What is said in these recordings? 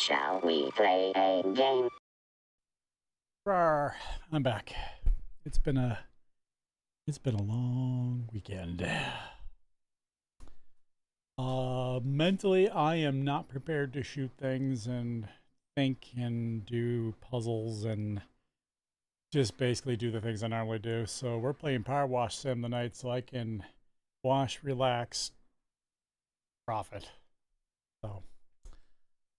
Shall we play a game? Rawr, I'm back. It's been a long weekend. Mentally, I am not prepared to shoot things and think and do puzzles and just basically do the things I normally do. So we're playing PowerWash Sim tonight so I can wash, relax, profit. So,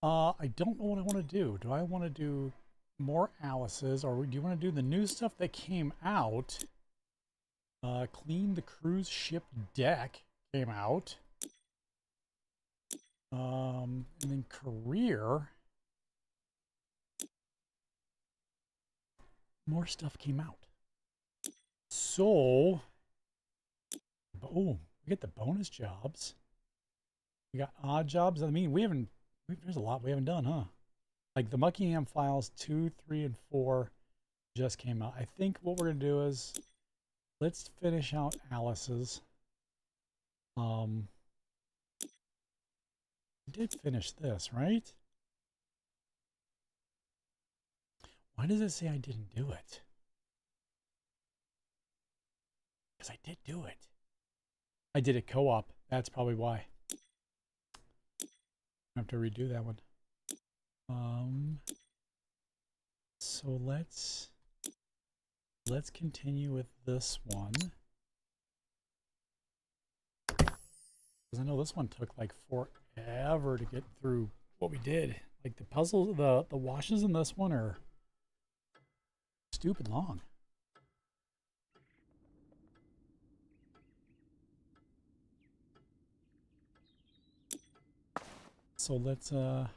I don't know what I want to do. Do I want to do more Alice's, or do you want to do the new stuff that came out? Clean the cruise ship deck came out. And then career, more stuff came out. So, oh, we get the bonus jobs. We got odd jobs. I mean, there's a lot we haven't done, huh? Like the Muckingham Files 2, 3, and 4 just came out. I think what we're going to do is let's finish out Alice's. We did finish this, right? Why does it say I didn't do it? Because I did do it. I did it co-op. That's probably why. I have to redo that one. So let's continue with this one. Because I know this one took like forever to get through what we did. Like the puzzles, the washes in this one are stupid long. So let's yeah,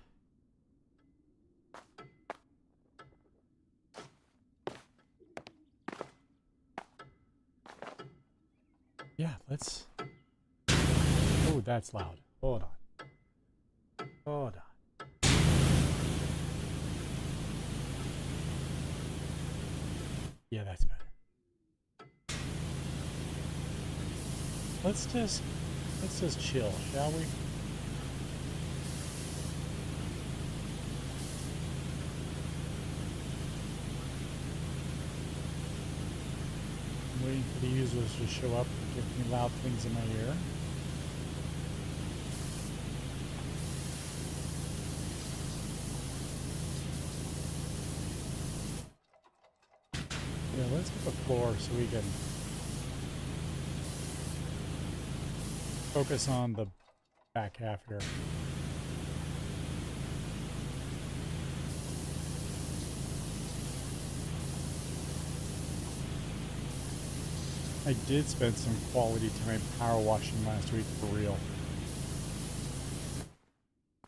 let's. Oh, that's loud. Hold on. Hold on. Yeah, that's better. Let's just chill, shall we? I'm waiting for the users to show up and give me loud things in my ear. Yeah, let's get the floor so we can focus on the back half here. I did spend some quality time power washing last week for real.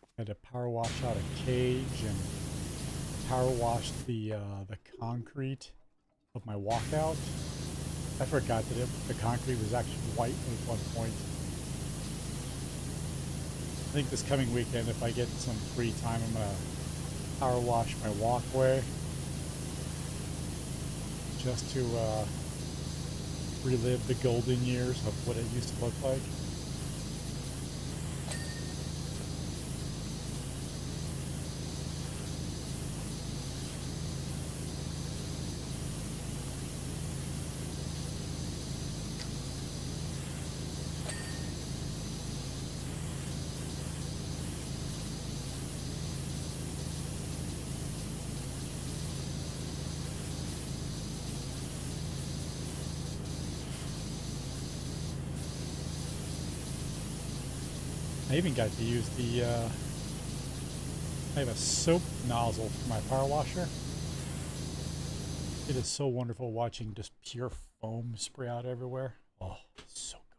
I had to power wash out a cage and power wash the concrete of my walkout. I forgot that the concrete was actually white at one point. I think this coming weekend, if I get some free time, I'm gonna power wash my walkway just to relive the golden years of what it used to look like. I even got to use the, I have a soap nozzle for my power washer. It is so wonderful watching just pure foam spray out everywhere. Oh, so good.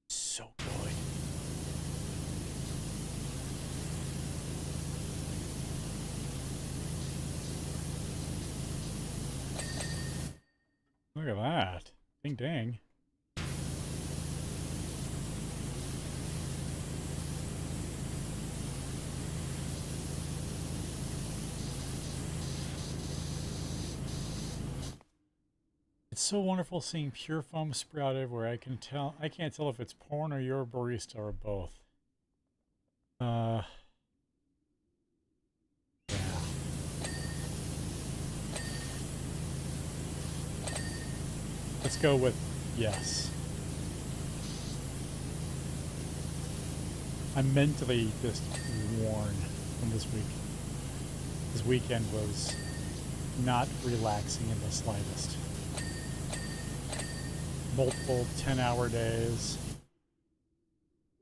So good. Look at that. Ding dang. It's so wonderful seeing pure foam sprout everywhere. I can't tell if it's porn or your barista or both. Let's go with yes. I'm mentally just worn from this week. This weekend was not relaxing in the slightest. Multiple 10-hour days.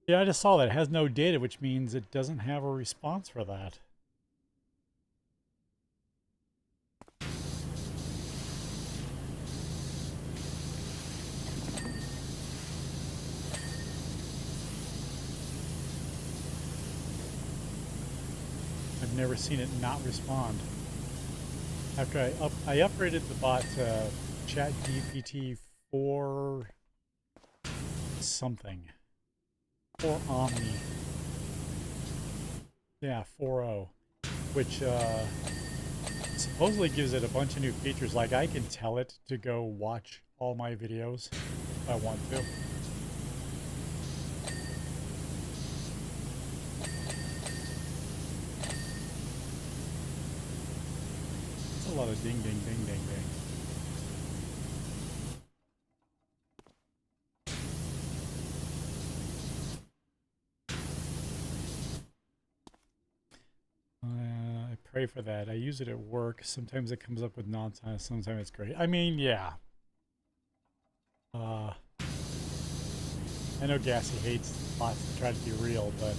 Yeah, I just saw that. It has no data, which means it doesn't have a response for that. I've never seen it not respond. After I upgraded the bot to ChatGPT 4 something. 4 Omni. Yeah, 4.0. Which supposedly gives it a bunch of new features. Like I can tell it to go watch all my videos if I want to. It's a lot of ding, ding, ding, ding, ding. I pray for that. I use it at work. Sometimes it comes up with nonsense. Sometimes it's great. I mean, yeah. I know Gassy hates bots that try to be real, but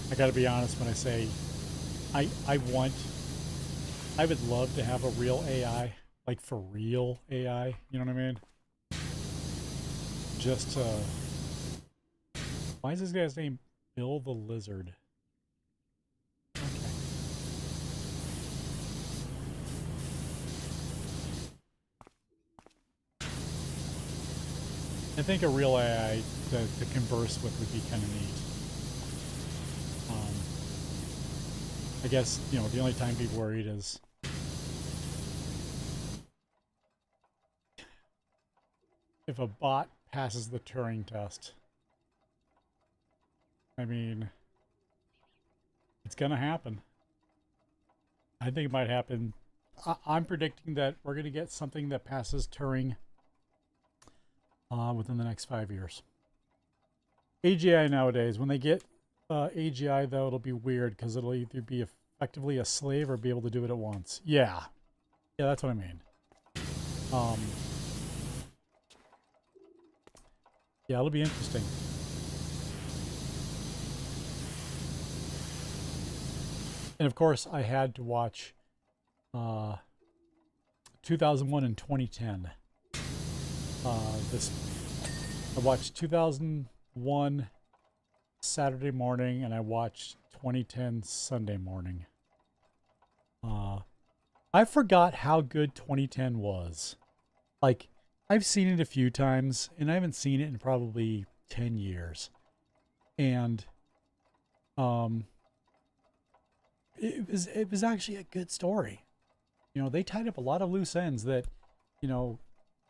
I gotta be honest when I say I would love to have a real AI, like for real AI, you know what I mean? Just why is this guy's name Bill the Lizard? Okay. I think a real AI to converse with would be kind of neat. I guess, you know, the only time to be worried is if a bot passes the Turing test. I mean, it's gonna happen. I think it might happen. I'm predicting that we're gonna get something that passes Turing within the next 5 years. AGI nowadays, when they get AGI though, it'll be weird because it'll either be effectively a slave or be able to do it at once. Yeah, that's what I mean. Yeah, it'll be interesting. And of course, I had to watch 2001 and 2010. I watched 2001 Saturday morning, and I watched 2010 Sunday morning. I forgot how good 2010 was. Like, I've seen it a few times, and I haven't seen it in probably 10 years. And it was actually a good story. You know, they tied up a lot of loose ends that, you know,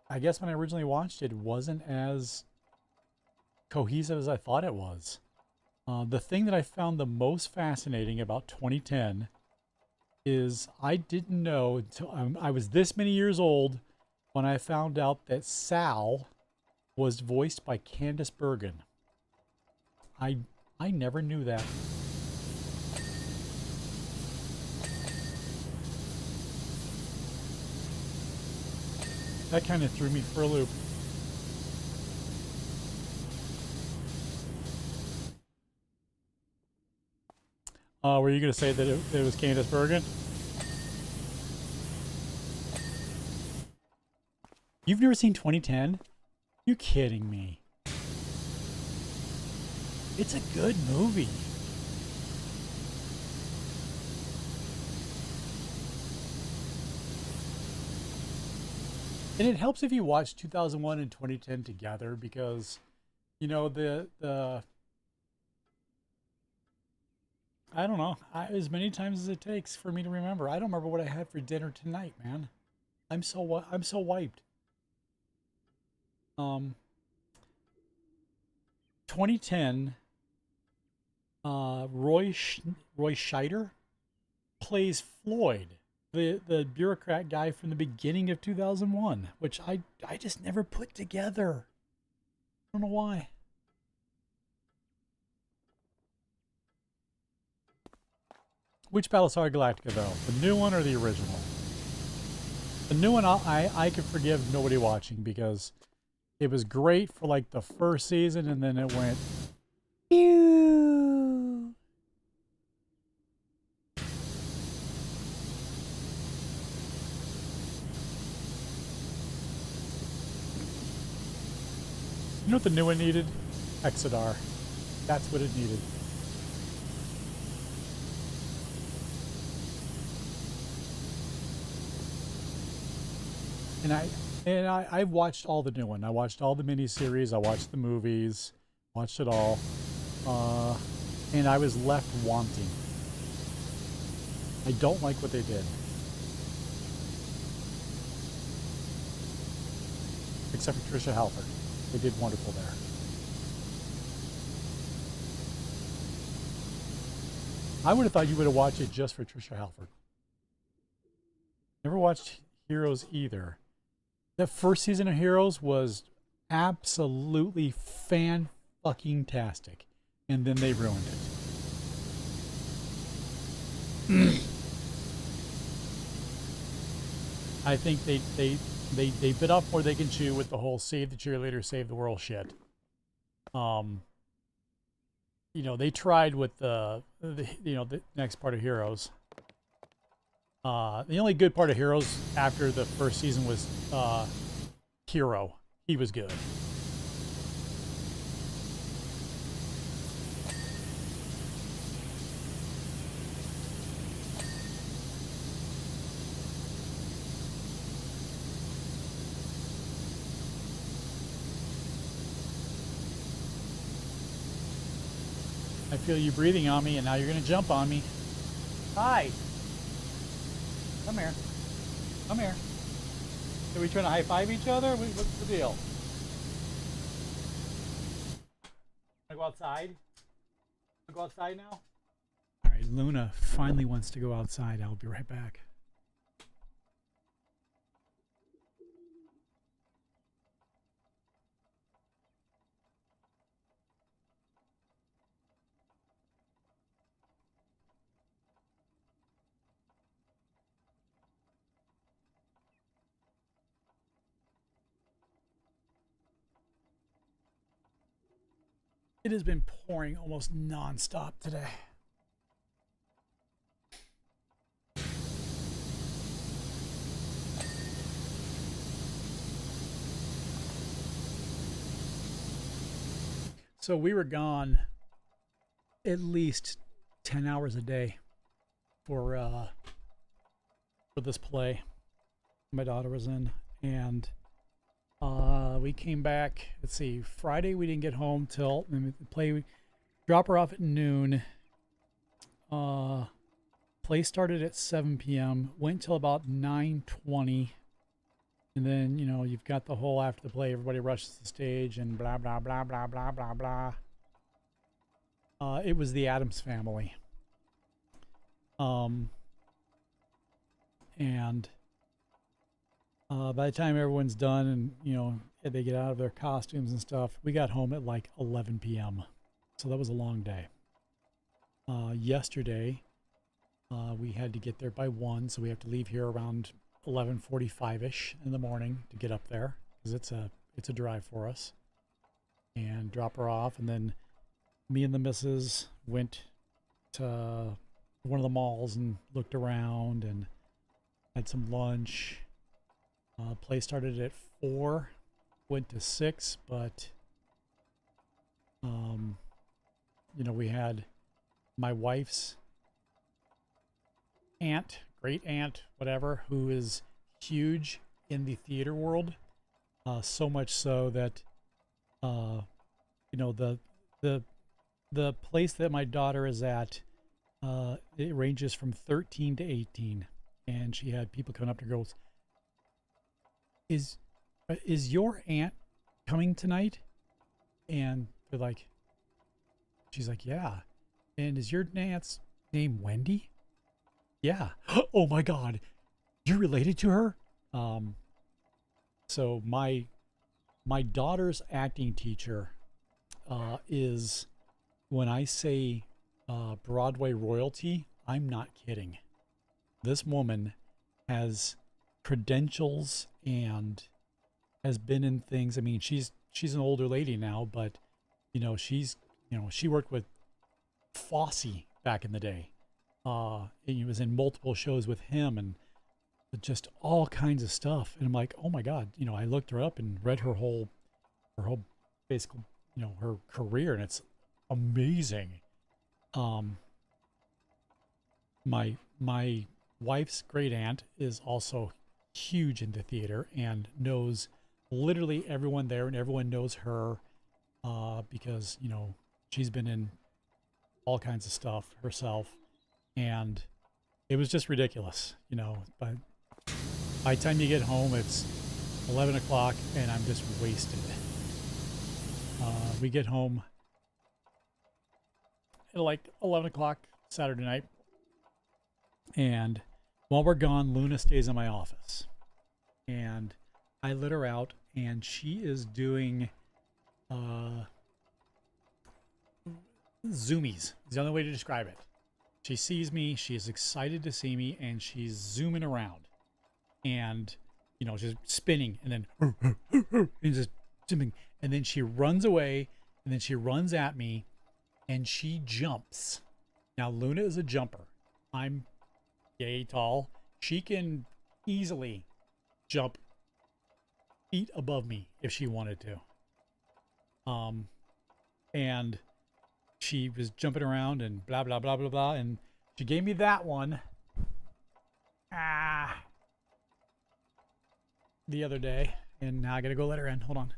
I guess when I originally watched it, it wasn't as cohesive as I thought it was. The thing that I found the most fascinating about 2010 is I didn't know until I was this many years old when I found out that Sal was voiced by Candice Bergen. I never knew that. That kind of threw me for a loop. Were you going to say that it was Candice Bergen? You've never seen 2010? You kidding me? It's a good movie. And it helps if you watch 2001 and 2010 together because, you know, I don't know, as many times as it takes for me to remember. I don't remember what I had for dinner tonight, man. I'm so wiped. 2010, Roy Scheider plays Floyd. the bureaucrat guy from the beginning of 2001, which I just never put together. I don't know why. Which Battlestar Galactica though? The new one or the original? The new one I could forgive nobody watching because it was great for like the first season and then it went pew. You know what the new one needed? Exodar. That's what it needed. And I've watched all the new one. I watched all the miniseries. I watched the movies. Watched it all. And I was left wanting. I don't like what they did. Except for Trisha Halford. They did wonderful there. I would have thought you would have watched it just for Trisha Halford. Never watched Heroes either. The first season of Heroes was absolutely fan-fucking-tastic. And then they ruined it. I think they bit off more they can chew with the whole save the cheerleader, save the world shit. You know, they tried with the next part of Heroes. The only good part of Heroes after the first season was Hero. He was good. I feel you breathing on me, and now you're going to jump on me. Hi. Come here. Come here. Are we trying to high-five each other? What's the deal? Wanna go outside? Wanna go outside now? All right, Luna finally wants to go outside. I'll be right back. It has been pouring almost non-stop today. So we were gone at least 10 hours a day for this play my daughter was in, and we came back. Let's see, Friday we didn't get home till play. Drop her off at noon. Play started at 7 p.m. Went till about 9:20, and then you've got the whole after the play. Everybody rushes the stage and blah blah blah blah blah blah blah. It was the Addams Family. And by the time everyone's done and they get out of their costumes and stuff, we got home at like 11 p.m. So that was a long day. Yesterday, we had to get there by 1, so we have to leave here around 11:45ish in the morning to get up there because it's a drive for us, and drop her off. And then me and the missus went to one of the malls and looked around and had some lunch. Play started at 4, went to 6, but we had my wife's aunt, great aunt, whatever, who is huge in the theater world, so much so that the place that my daughter is at, it ranges from 13 to 18, and she had people coming up to girls. Is your aunt coming tonight? And they're like, she's like, yeah. And is your aunt's name Wendy? Yeah. Oh my God. You're related to her? So my daughter's acting teacher is, when I say Broadway royalty, I'm not kidding. This woman has credentials and has been in things. I mean, she's an older lady now, but you know, she worked with Fosse back in the day. And he was in multiple shows with him and just all kinds of stuff. And I'm like, oh my God, you know, I looked her up and read her whole basically, you know, her career, and it's amazing. My wife's great aunt is also huge into theater and knows literally everyone there, and everyone knows her because, you know, she's been in all kinds of stuff herself, and it was just ridiculous, you know. But by the time you get home, it's 11 o'clock and I'm just wasted. We get home at like 11 o'clock Saturday night, and while we're gone, Luna stays in my office, and I let her out, and she is doing zoomies. Is the only way to describe it. She sees me, she's excited to see me, and she's zooming around, and you know, just spinning, and then and just zooming, and then she runs away, and then she runs at me, and she jumps. Now Luna is a jumper. I'm yay tall. She can easily jump feet above me if she wanted to. And she was jumping around and blah blah blah blah blah, and she gave me that one the other day, and now I gotta go let her in. Hold on.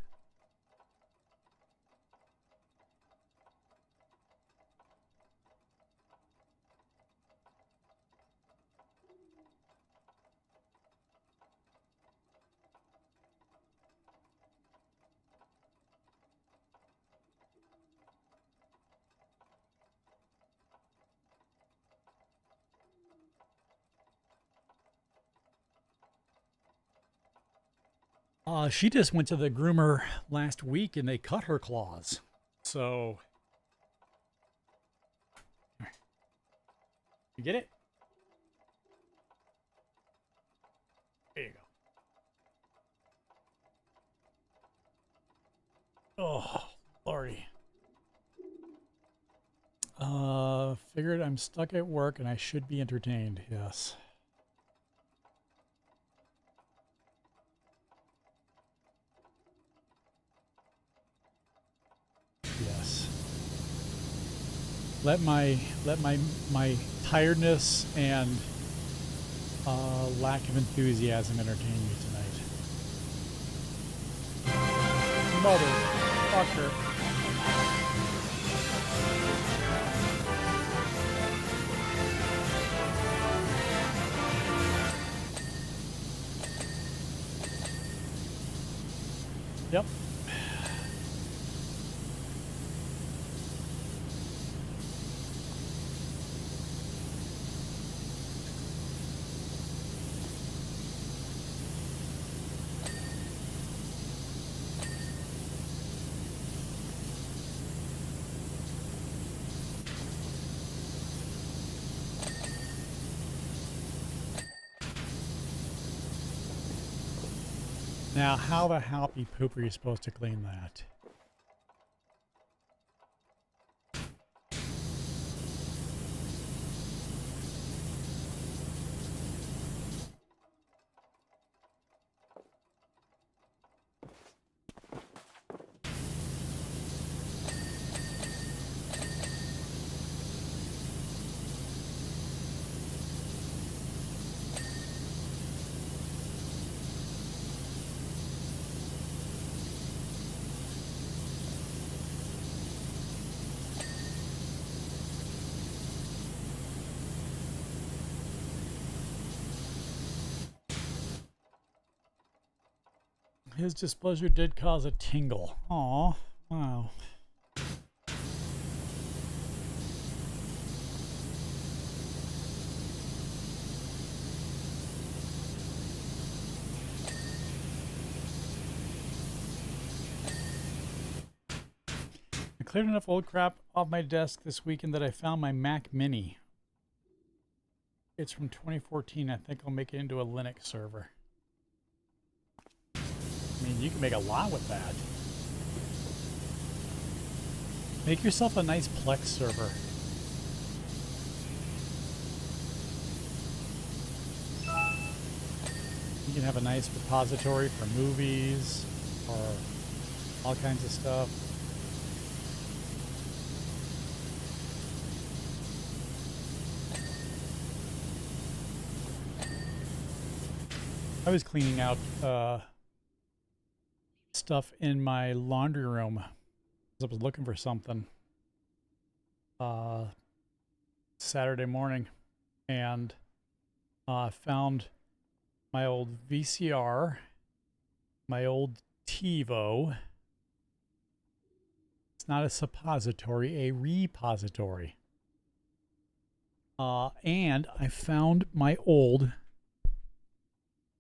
She just went to the groomer last week and they cut her claws. So, you get it? There you go. Oh, Lordy. Figured I'm stuck at work and I should be entertained. Yes. Yes. Let my tiredness and lack of enthusiasm entertain you tonight. Motherfucker. Yep. Now, how the happy poop are you supposed to clean that? His displeasure did cause a tingle. Aw, wow. cleared enough old crap off my desk this weekend that I found my Mac Mini. It's from 2014. I think I'll make it into a Linux server. I mean, you can make a lot with that. Make yourself a nice Plex server. You can have a nice repository for movies or all kinds of stuff. I was cleaning out stuff in my laundry room because I was looking for something Saturday morning, and found my old VCR, my old TiVo. It's not a suppository, a repository. And I found my old,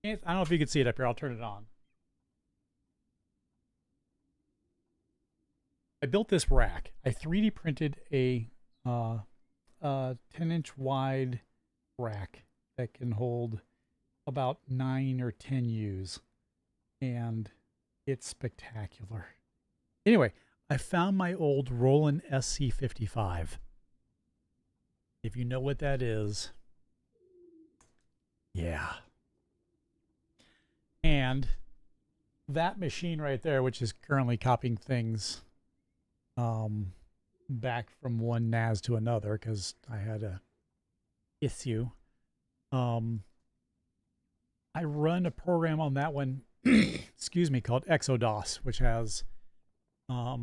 I don't know if you can see it up here, I'll turn it on. I built this rack. I 3D printed a 10-inch wide rack that can hold about 9 or 10 U's, and it's spectacular. Anyway, I found my old Roland SC55. If you know what that is, yeah. And that machine right there, which is currently copying things back from one NAS to another because I had a issue. I run a program on that one, excuse me, called Exodos, which has a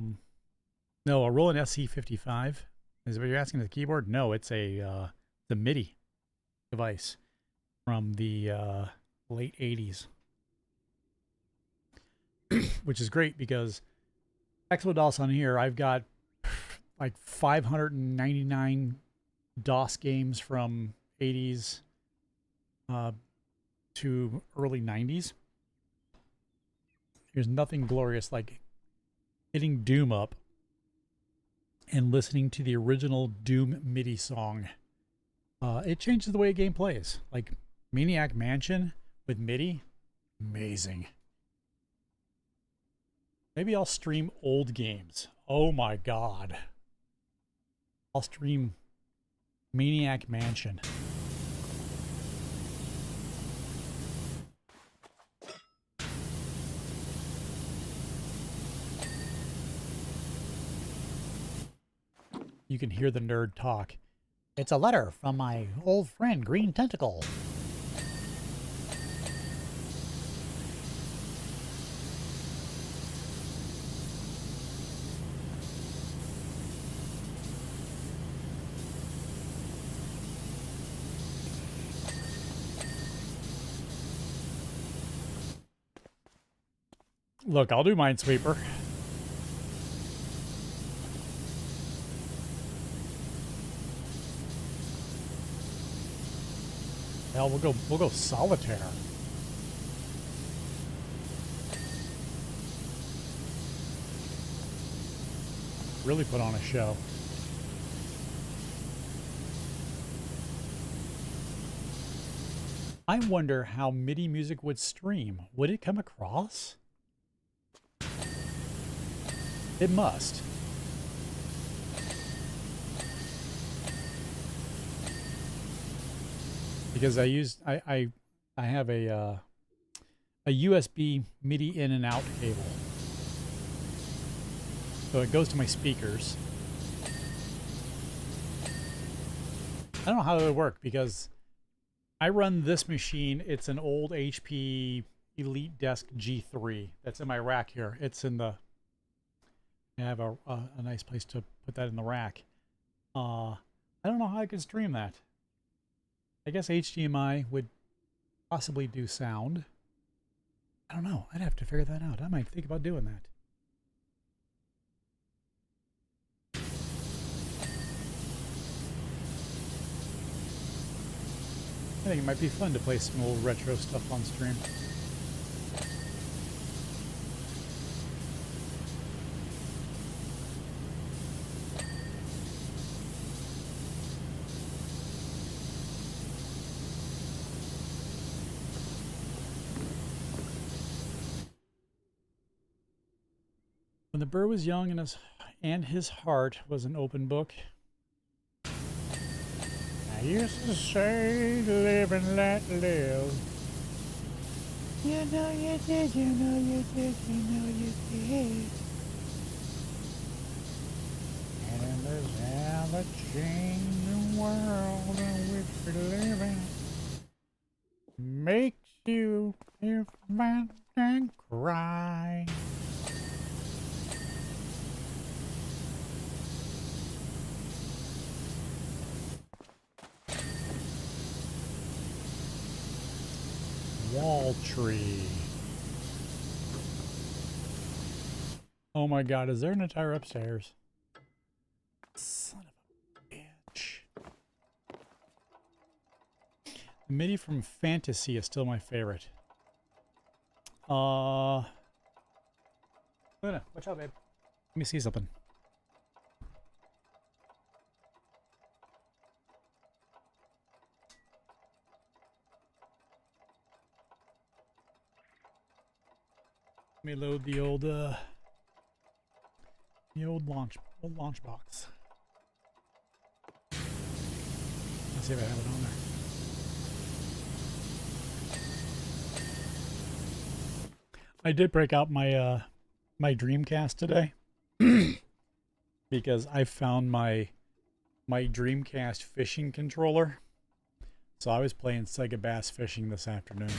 Roland SC55. Is what you're asking the keyboard? No, it's the MIDI device from the late 80s. Which is great because Exodos on here, I've got like 599 DOS games from 80s to early 90s. There's nothing glorious like hitting Doom up and listening to the original Doom MIDI song. It changes the way a game plays. Like Maniac Mansion with MIDI, amazing. Maybe I'll stream old games. Oh my God. I'll stream Maniac Mansion. You can hear the nerd talk. It's a letter from my old friend, Green Tentacle. Look, I'll do Minesweeper. Hell, we'll go Solitaire. Really put on a show. I wonder how MIDI music would stream. Would it come across? It must. Because I have a USB MIDI in and out cable. So it goes to my speakers. I don't know how it would work because I run this machine. It's an old HP Elite Desk G3 that's in my rack here. It's in the, I have a nice place to put that in the rack. I don't know how I could stream that. I guess HDMI would possibly do sound. I don't know. I'd have to figure that out. I might think about doing that. I think it might be fun to play some old retro stuff on stream. When the bird was young and his heart was an open book, I used to say, live and let live. You know you did, you know you did, you know you did. And this ever-changing world in which we live in makes you laugh and cry. Wall tree. Oh my god, is there an attire upstairs? Son of a bitch. The MIDI from Fantasy is still my favorite. Luna, watch out, babe. Let me see something. Let me load the old launch box. Let's see if I have it on there. I did break out my my Dreamcast today because I found my Dreamcast fishing controller. So I was playing Sega Bass Fishing this afternoon.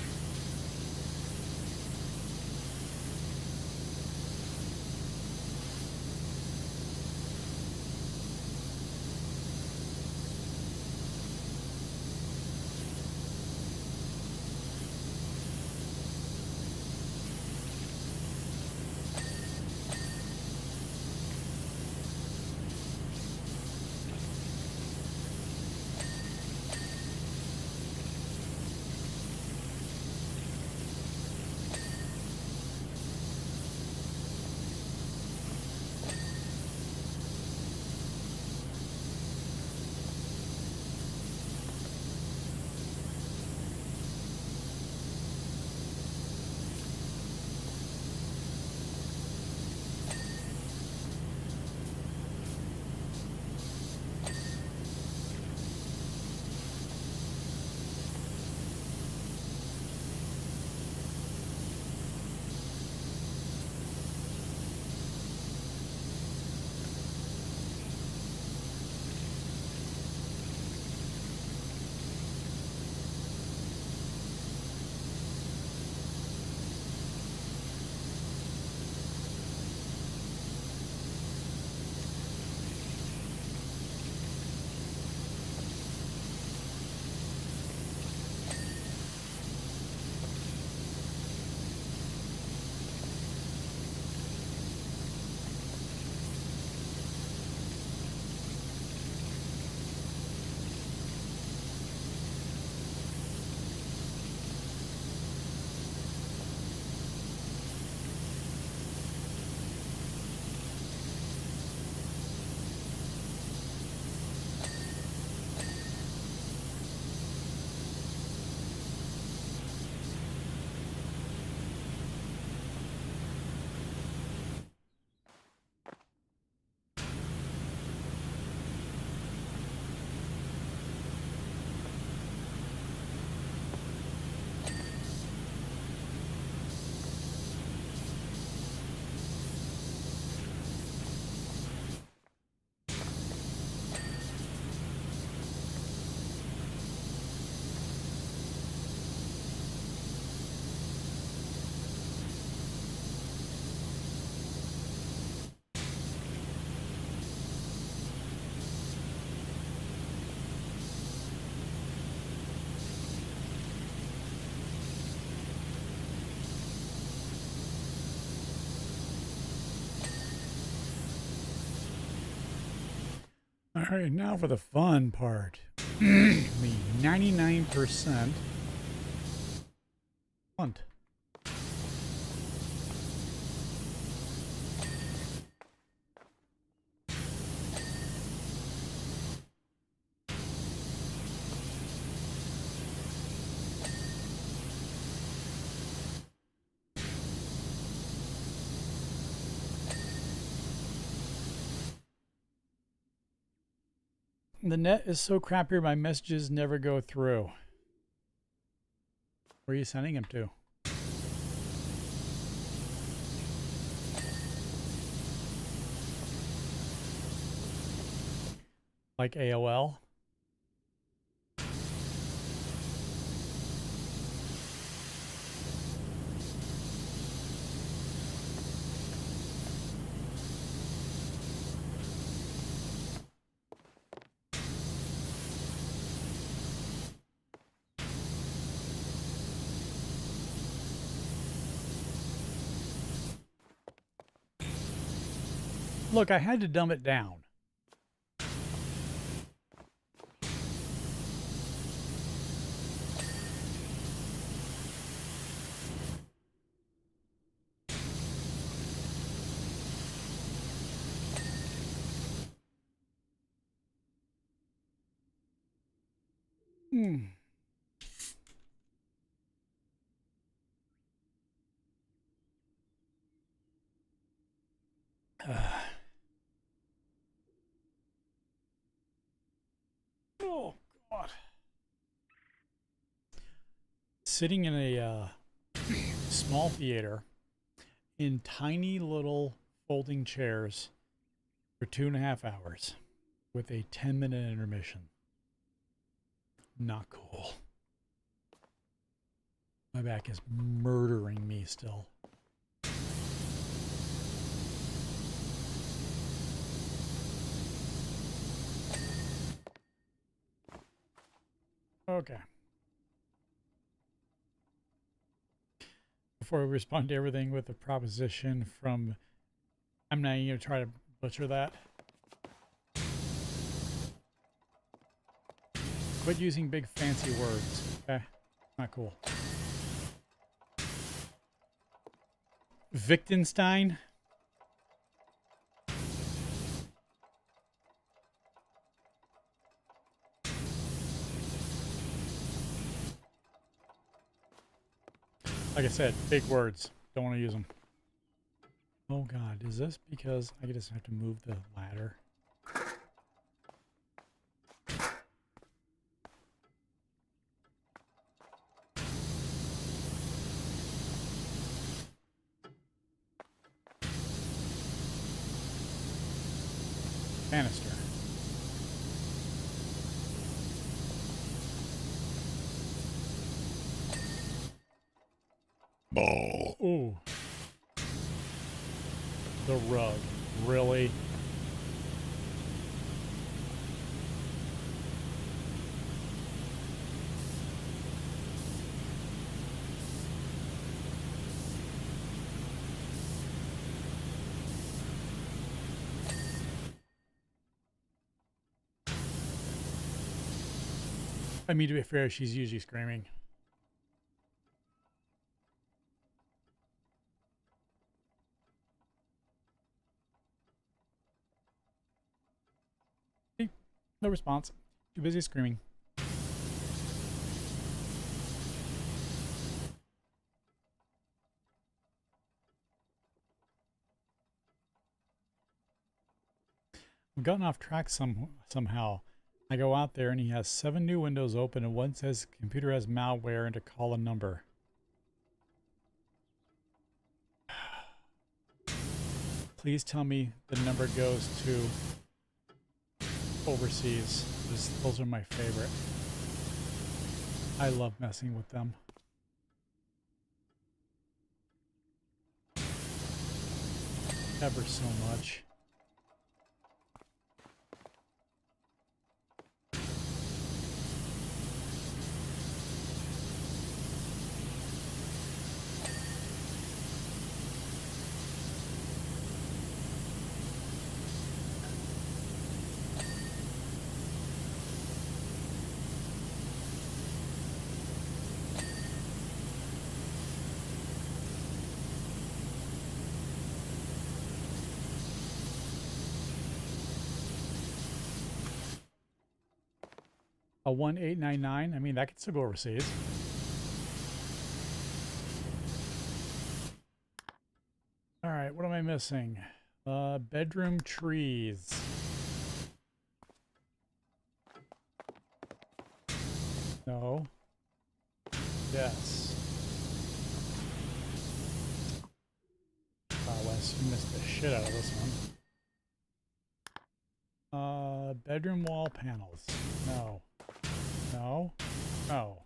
All right, now for the fun part. The 99% hunt. The net is so crappy, my messages never go through. Where are you sending them to? Like AOL? Look, I had to dumb it down. Oh, God. Sitting in a small theater in tiny little folding chairs for 2.5 hours with a 10-minute intermission. Not cool. My back is murdering me still. Okay. Before we respond to everything with a proposition from, I'm not even going to try to butcher that. Quit using big fancy words. Okay. Not cool. Wittgenstein. Like I said, big words. Don't want to use them. Oh God, is this because I just have to move the ladder? Banister. Ooh. The rug. Really? I mean, to be fair, she's usually screaming. No response. Too busy screaming. I've gotten off track somehow. I go out there and he has 7 new windows open and one says computer has malware and to call a number. Please tell me the number goes to overseas. Those are my favorite. I love messing with them. Ever so much. A 1899. I mean, that could still go overseas. All right, what am I missing? Bedroom trees. Yes. Wow, Wes, you missed the shit out of this one. Bedroom wall panels. No. No. No.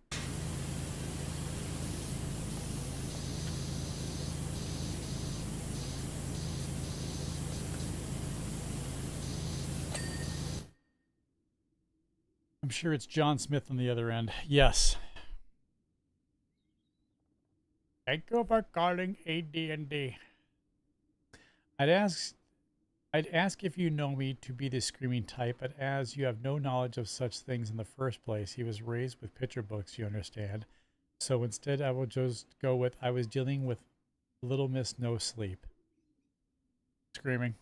I'm sure it's John Smith on the other end. Yes. Thank you for calling AD&D. I'd ask if you know me to be the screaming type, but as you have no knowledge of such things in the first place, he was raised with picture books, you understand. So instead, I will just go with, I was dealing with Little Miss No Sleep. Screaming.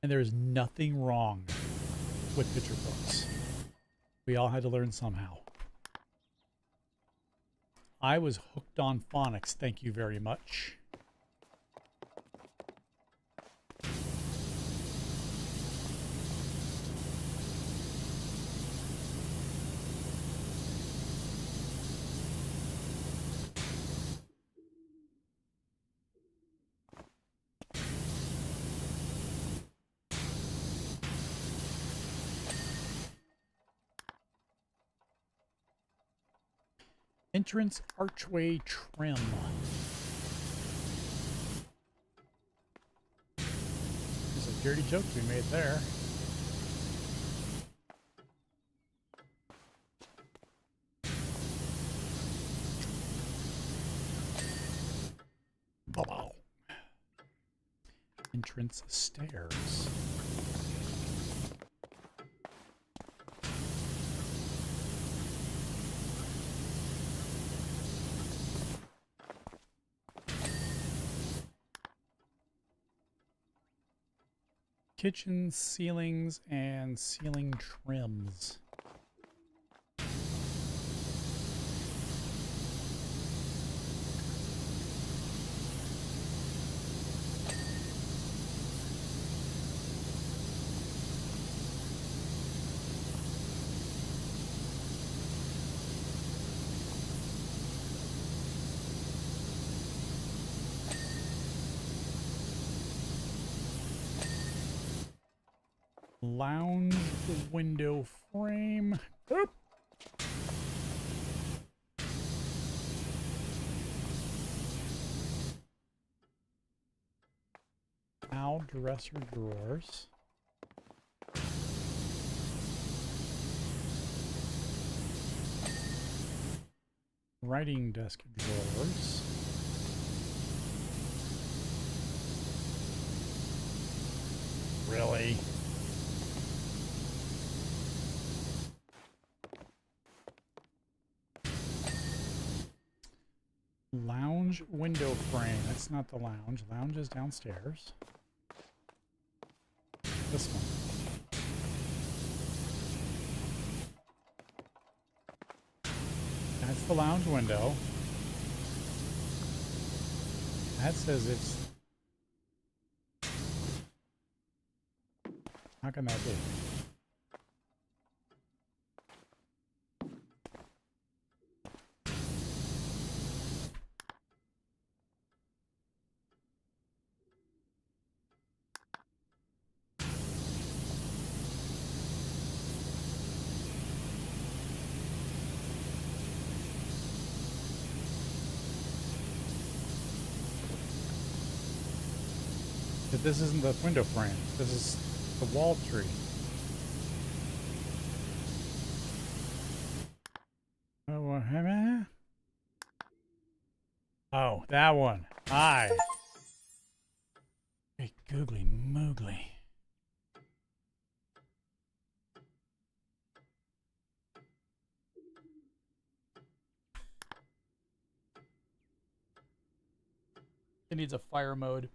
And there's nothing wrong with picture books. We all had to learn somehow. I was hooked on phonics, thank you very much. Entrance archway trim. There's a dirty joke to be made there. Wow. Entrance stairs. Kitchen ceilings and ceiling trims. Lounge window frame. Oop. Now dresser drawers. Writing desk drawers. Really? Lounge window frame. That's not the lounge. Lounge is downstairs. This one. That's the lounge window. That says it's... How can that be? But this isn't the window frame. This is the wall tree. Oh, that one. Hi. Hey, googly moogly. It needs a fire mode.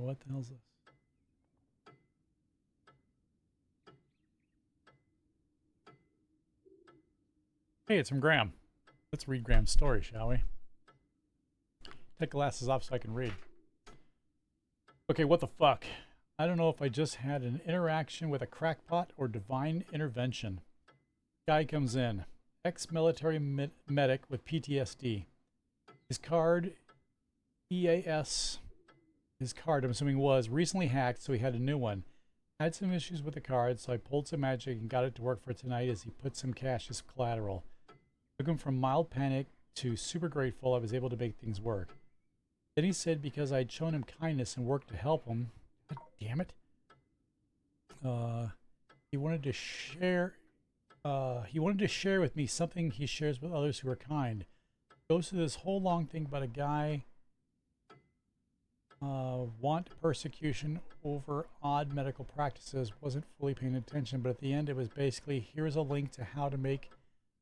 What the hell's this? Hey, it's from Graham. Let's read Graham's story, shall we? Take glasses off so I can read. Okay, what the fuck? I don't know if I just had an interaction with a crackpot or divine intervention. Guy comes in. Ex-military medic with PTSD. His card, EAS, his card, I'm assuming was, recently hacked, so he had a new one. I had some issues with the card, so I pulled some magic and got it to work for tonight as he put some cash as collateral. Took him from mild panic to super grateful I was able to make things work. Then he said because I'd shown him kindness and worked to help him, God damn it, he wanted to share with me something he shares with others who are kind. Goes through this whole long thing about a guy want persecution over odd medical practices. Wasn't fully paying attention, but at the end it was basically, here's a link to how to make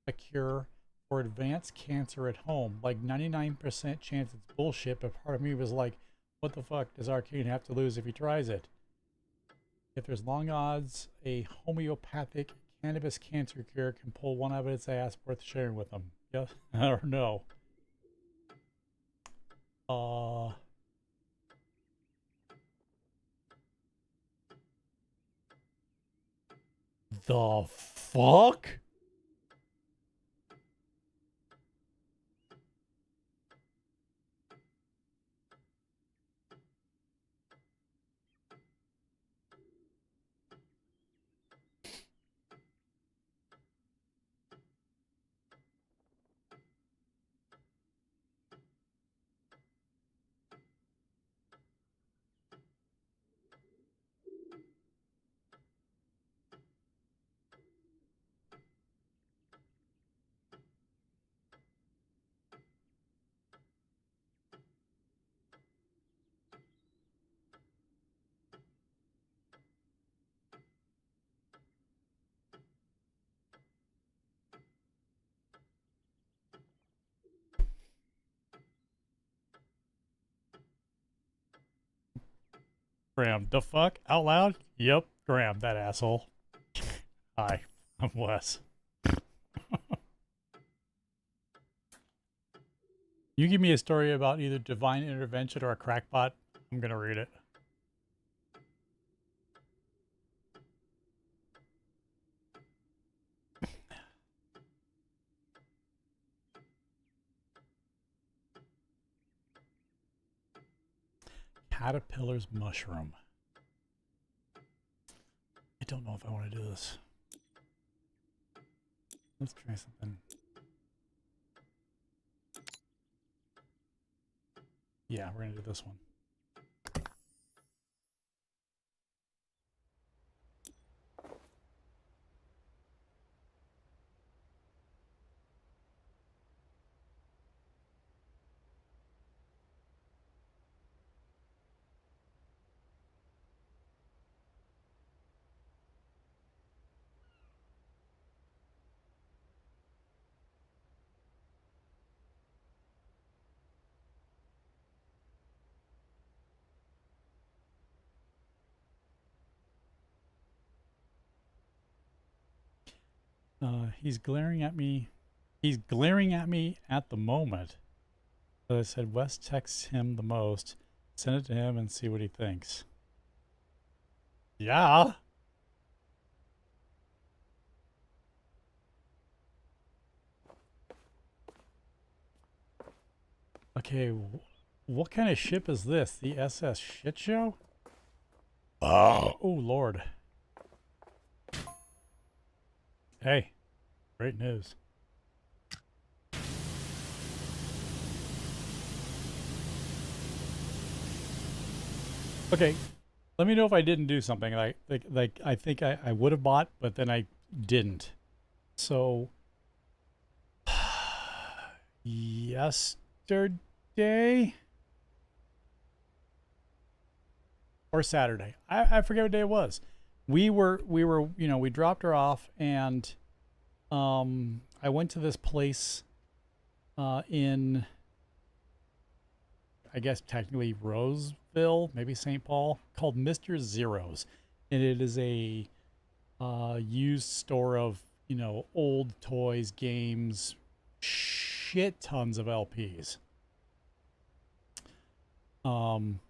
a cure for advanced cancer at home. Like 99% chance it's bullshit, but part of me was like, what the fuck does Arcane have to lose if he tries it? If there's long odds a homeopathic cannabis cancer cure can pull one out of its ass, worth sharing with them. Yes or no? The fuck? Graham, the fuck? Out loud? Yep, Graham, that asshole. Hi, I'm Wes. You give me a story about either divine intervention or a crackpot, I'm gonna read it. Caterpillar's mushroom. I don't know if I want to do this. Let's try something. Yeah, we're gonna do this one. He's glaring at me. He's glaring at me at the moment. So I said, Wes texts him the most. Send it to him and see what he thinks. Yeah. Okay, what kind of ship is this? The SS Shit Show? Oh, Lord. Hey, great news. Okay, let me know if I didn't do something like I think I would have bought, but then I didn't. So yesterday or Saturday, I forget what day it was. We were you know, we dropped her off, and I went to this place in, I guess technically Roseville, maybe St. Paul, called Mr. Zero's, and it is a used store of, you know, old toys, games, shit tons of LPs. And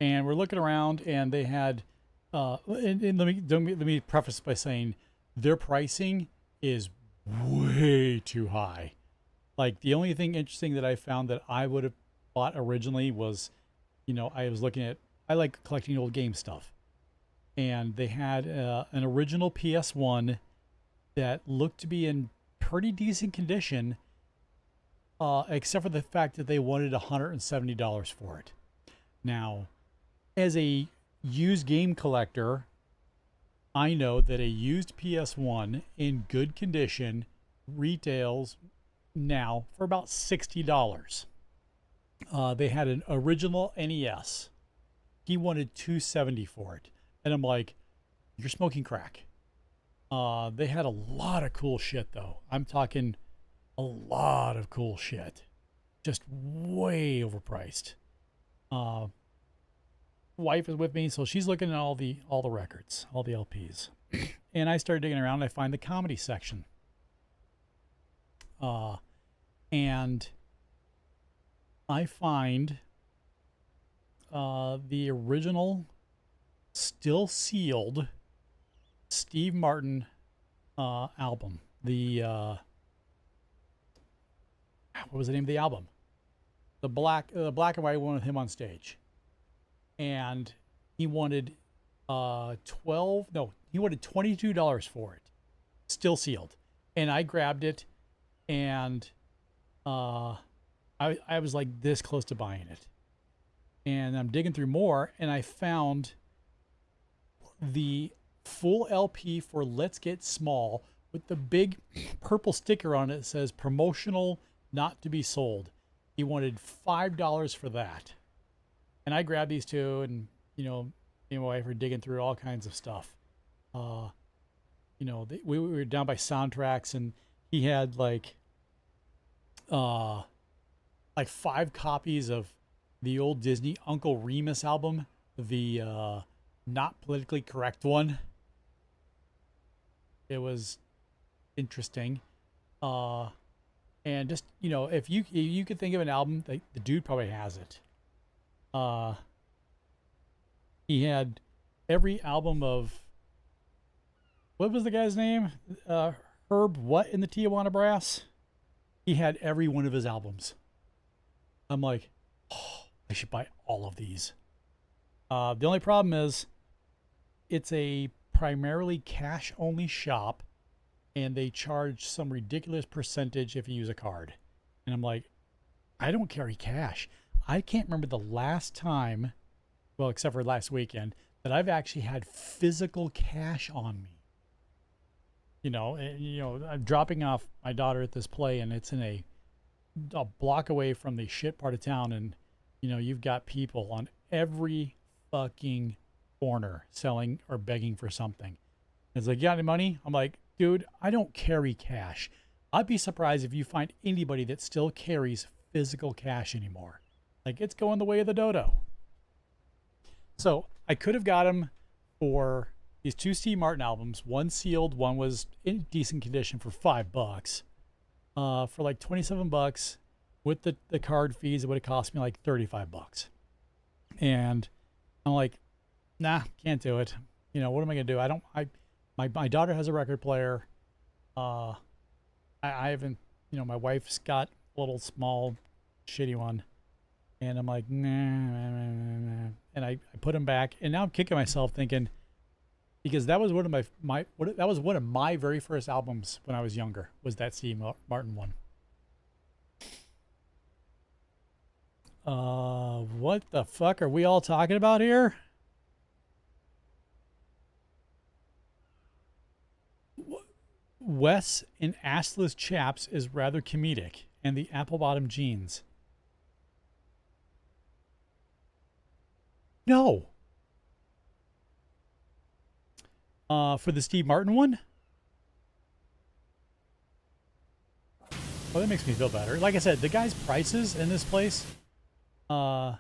we're looking around, and they had, and let me preface by saying their pricing is way too high. Like, the only thing interesting that I found that I would have bought originally was, you know, I was looking at, I like collecting old game stuff, and they had an original PS1 that looked to be in pretty decent condition, except for the fact that they wanted $170 for it. Now, as a used game collector, I know that a used PS1 in good condition retails now for about $60. They had an original NES. He wanted $270 for it. And I'm like, you're smoking crack. They had a lot of cool shit, though. I'm talking a lot of cool shit. Just way overpriced. Wife is with me, so she's looking at all the records, all the LPs. And I started digging around, and I find the comedy section. And I find the original, still sealed Steve Martin album. The what was the name of the album? The black and white one with him on stage. And he wanted he wanted $22 for it, still sealed. And I grabbed it, and I was like this close to buying it. And I'm digging through more, and I found the full LP for Let's Get Small with the big purple sticker on it that says promotional, not to be sold. He wanted $5 for that. And I grabbed these two, and, you know, me and my wife were digging through all kinds of stuff. You know, we were down by soundtracks, and he had like 5 copies of the old Disney Uncle Remus album, the not politically correct one. It was interesting. And just, you know, if you could think of an album, like, the dude probably has it. He had every album of, what was the guy's name? Herb what in the Tijuana Brass? He had every one of his albums. I'm like, oh, I should buy all of these. The only problem is it's a primarily cash only shop, and they charge some ridiculous percentage if you use a card. And I'm like, I don't carry cash. I can't remember the last time, well, except for last weekend, that I've actually had physical cash on me. You know, I'm dropping off my daughter at this play, and it's in a block away from the shit part of town, and, you know, you've got people on every fucking corner selling or begging for something. It's like, you got any money? I'm like, dude, I don't carry cash. I'd be surprised if you find anybody that still carries physical cash anymore. Like, it's going the way of the dodo. So I could have got him for these 2 Steve Martin albums, one sealed, one was in decent condition, for $5. For like $27 with the card fees, it would have cost me like $35. And I'm like, nah, can't do it. You know, what am I gonna do? My daughter has a record player. I haven't, you know, my wife's got a little small shitty one. And I'm like, nah. And I put them back, and now I'm kicking myself thinking, because that was one of that was one of my very first albums when I was younger, was that Steve Martin one. What the fuck are we all talking about here? Wes in Assless Chaps is rather comedic, and the apple bottom jeans. No. For the Steve Martin one? Well, that makes me feel better. Like I said, the guy's prices in this place, he's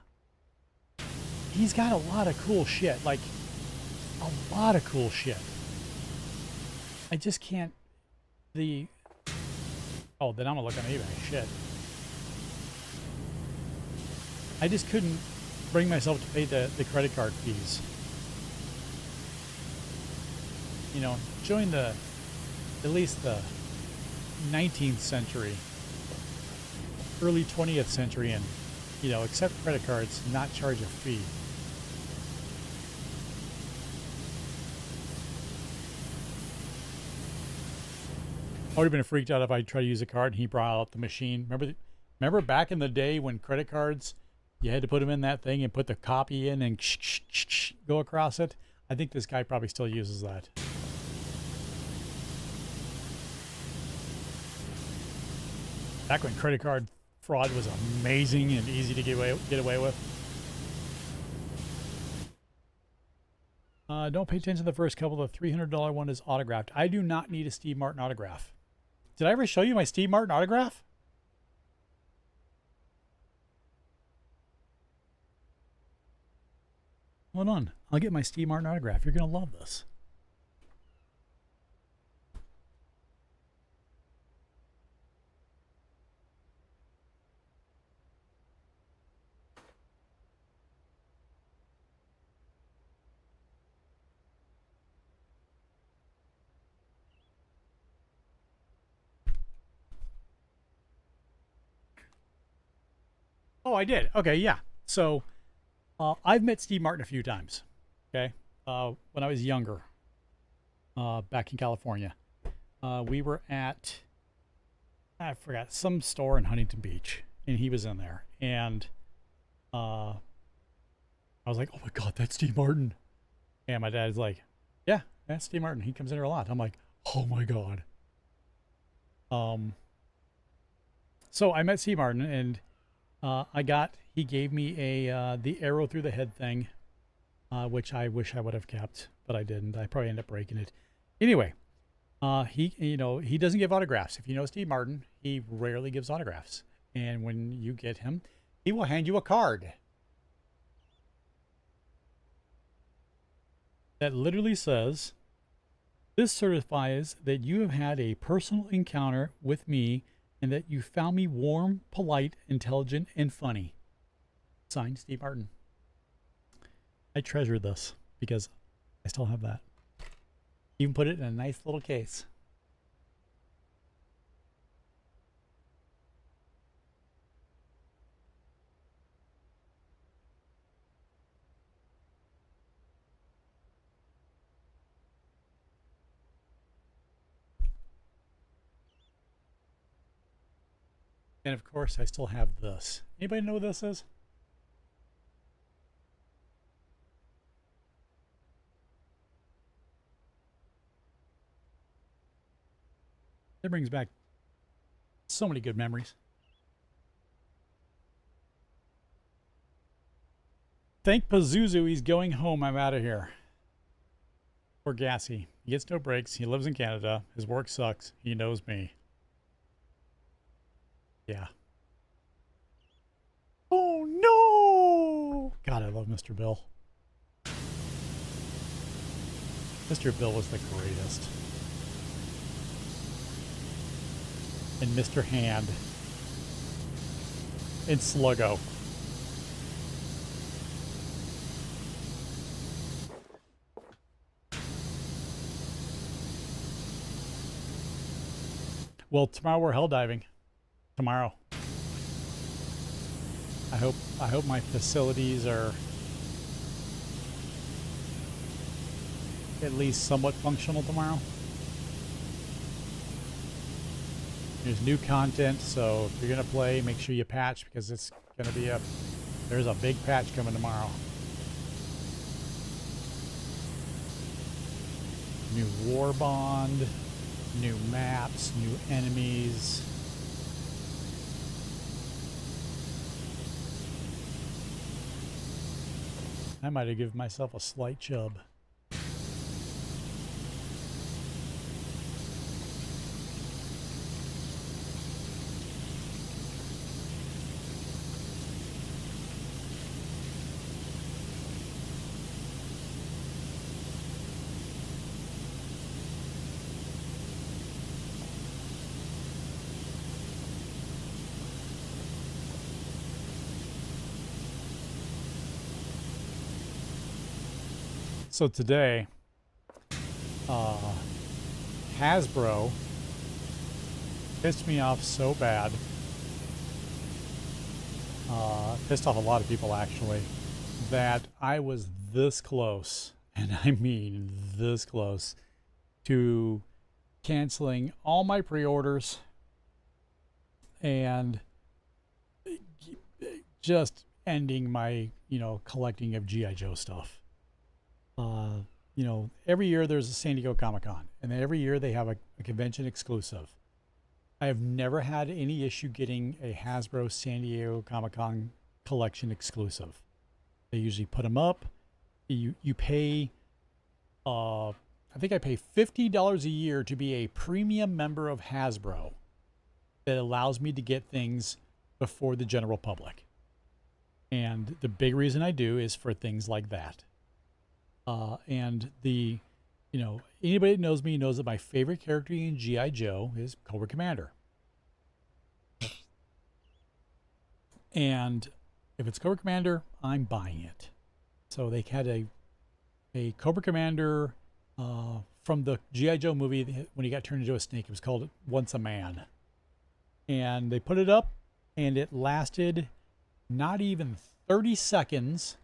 got a lot of cool shit. Like, a lot of cool shit. I just can't the... Oh, then I'm gonna look on eBay. Shit. I just couldn't bring myself to pay the credit card fees. You know, join at least the 19th century, early 20th century, and, you know, accept credit cards, not charge a fee. I would have been freaked out if I tried to use a card and he brought out the machine. Remember back in the day when credit cards, you had to put them in that thing and put the copy in and go across it? I think this guy probably still uses that. Back when credit card fraud was amazing and easy to get away with. Don't pay attention to the first couple. The $300 one is autographed. I do not need a Steve Martin autograph. Did I ever show you my Steve Martin autograph? Hold on. I'll get my Steve Martin autograph. You're going to love this. Oh, I did. Okay, yeah. So, I've met Steve Martin a few times. Okay, when I was younger, back in California, we were at, I forgot, some store in Huntington Beach, and he was in there, and I was like, "Oh my God, that's Steve Martin!" And my dad's like, "Yeah, that's Steve Martin. He comes in here a lot." I'm like, "Oh my God." So I met Steve Martin, and he gave me the arrow through the head thing, which I wish I would have kept, but I didn't. I probably ended up breaking it. Anyway, he doesn't give autographs. If you know Steve Martin, he rarely gives autographs. And when you get him, he will hand you a card that literally says, "This certifies that you have had a personal encounter with me and that you found me warm, polite, intelligent, and funny." Signed, Steve Martin. I treasure this because I still have that. Even put it in a nice little case. And of course, I still have this. Anybody know what this is? It brings back so many good memories. Thank Pazuzu, he's going home. I'm out of here. Poor Gassy. He gets no breaks. He lives in Canada. His work sucks. He knows me. Yeah. Oh no! God, I love Mr. Bill. Mr. Bill was the greatest. And Mr. Hand. And Sluggo. Well, tomorrow we're hell diving. Tomorrow. I hope my facilities are at least somewhat functional tomorrow. There's new content, so if you're gonna play, make sure you patch because it's gonna be there's a big patch coming tomorrow. New war bond, new maps, new enemies. I might have given myself a slight chub. So today, Hasbro pissed me off so bad. Pissed off a lot of people actually, that I was this close, and I mean this close, to canceling all my pre-orders and just ending my, collecting of G.I. Joe stuff. Every year there's a San Diego Comic-Con, and every year they have a convention exclusive. I have never had any issue getting a Hasbro San Diego Comic-Con collection exclusive. They usually put them up. You pay, I think I pay $50 a year to be a premium member of Hasbro that allows me to get things before the general public. And the big reason I do is for things like that. And anybody that knows me knows that my favorite character in G.I. Joe is Cobra Commander. And if it's Cobra Commander, I'm buying it. So they had a Cobra Commander from the G.I. Joe movie when he got turned into a snake. It was called Once a Man. And they put it up, and it lasted not even 30 seconds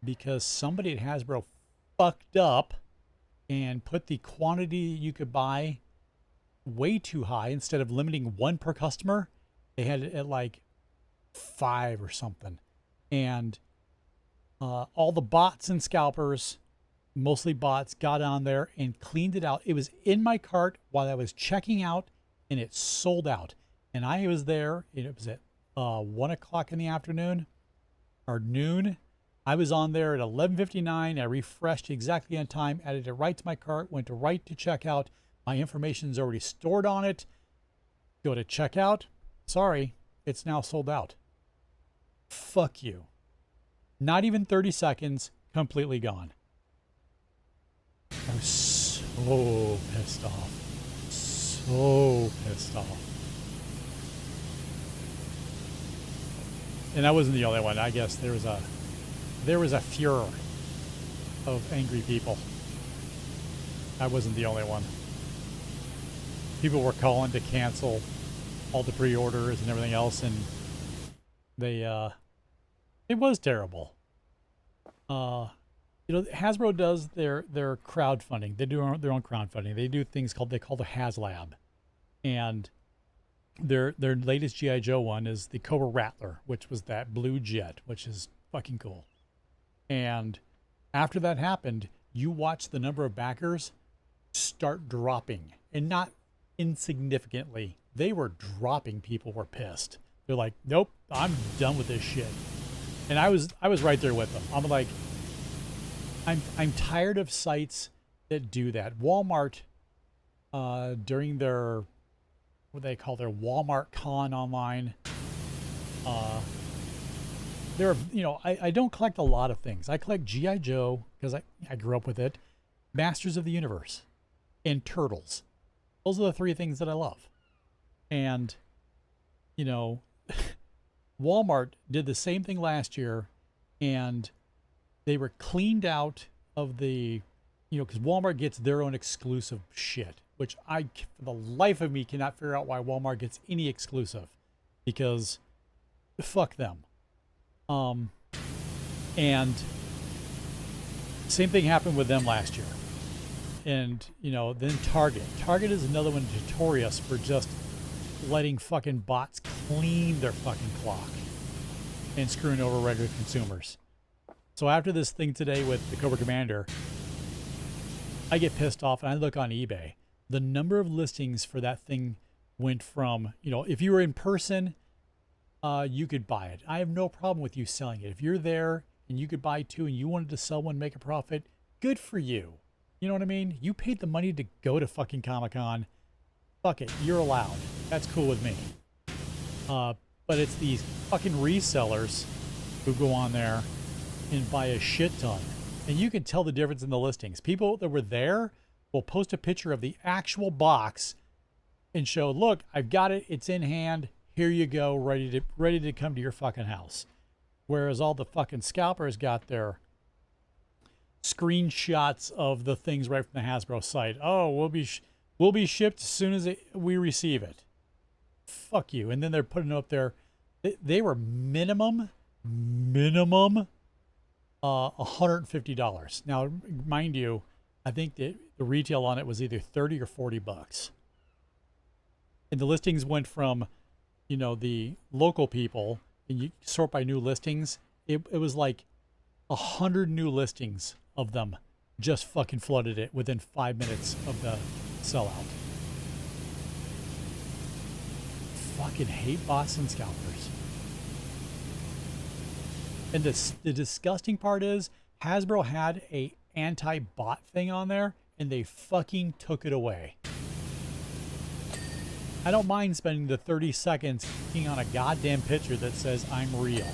because somebody at Hasbro fucked up and put the quantity you could buy way too high. Instead of limiting one per customer, they had it at like 5 or something. And all the bots and scalpers, mostly bots, got on there and cleaned it out. It was in my cart while I was checking out, and it sold out. And I was there, it was at 1 o'clock in the afternoon or noon. I was on there at 11:59. I refreshed exactly on time, added it right to my cart, went to right to checkout. My information is already stored on it. Go to checkout. Sorry, it's now sold out. Fuck you. Not even 30 seconds, completely gone. I was so pissed off. So pissed off. And I wasn't the only one. I guess there was a furor of angry people. I wasn't the only one. People were calling to cancel all the pre-orders and everything else, and it was terrible. Hasbro does their crowdfunding. They do their own crowdfunding. They do things they call the HasLab, and their latest G.I. Joe one is the Cobra Rattler, which was that blue jet, which is fucking cool. And after that happened, you watch the number of backers start dropping, and not insignificantly. They were dropping. People were pissed. They're like, nope, I'm done with this shit. And I was right there with them. I'm like, I'm tired of sites that do that. Walmart, during their, what they call their Walmart Con online, I don't collect a lot of things. I collect G.I. Joe because I grew up with it, Masters of the Universe, and Turtles. Those are the 3 things that I love. And, Walmart did the same thing last year, and they were cleaned out of the, because Walmart gets their own exclusive shit, which I, for the life of me, cannot figure out why Walmart gets any exclusive, because fuck them. And same thing happened with them last year. And, then Target is another one notorious for just letting fucking bots clean their fucking clock and screwing over regular consumers. So after this thing today with the Cobra Commander, I get pissed off and I look on eBay. The number of listings for that thing went from, if you were in person, you could buy it. I have no problem with you selling it. If you're there and you could buy 2 and you wanted to sell one, make a profit, good for you. You know what I mean? You paid the money to go to fucking Comic-Con. Fuck it, you're allowed. That's cool with me. But it's these fucking resellers who go on there and buy a shit ton. And you can tell the difference in the listings. People that were there will post a picture of the actual box and show, look, I've got it, it's in hand, here you go, ready to come to your fucking house. Whereas all the fucking scalpers got their screenshots of the things right from the Hasbro site. Oh, we'll be shipped as soon as we receive it. Fuck you. And then they're putting it up there. They were minimum $150. Now, mind you, I think the retail on it was either 30 or 40 bucks. And the listings went from, you know, the local people, and you sort by new listings. It was like 100 new listings of them just fucking flooded it within 5 minutes of the sellout. Fucking hate Boston scalpers. And the disgusting part is Hasbro had a anti-bot thing on there and they fucking took it away. I don't mind spending the 30 seconds clicking on a goddamn picture that says I'm real.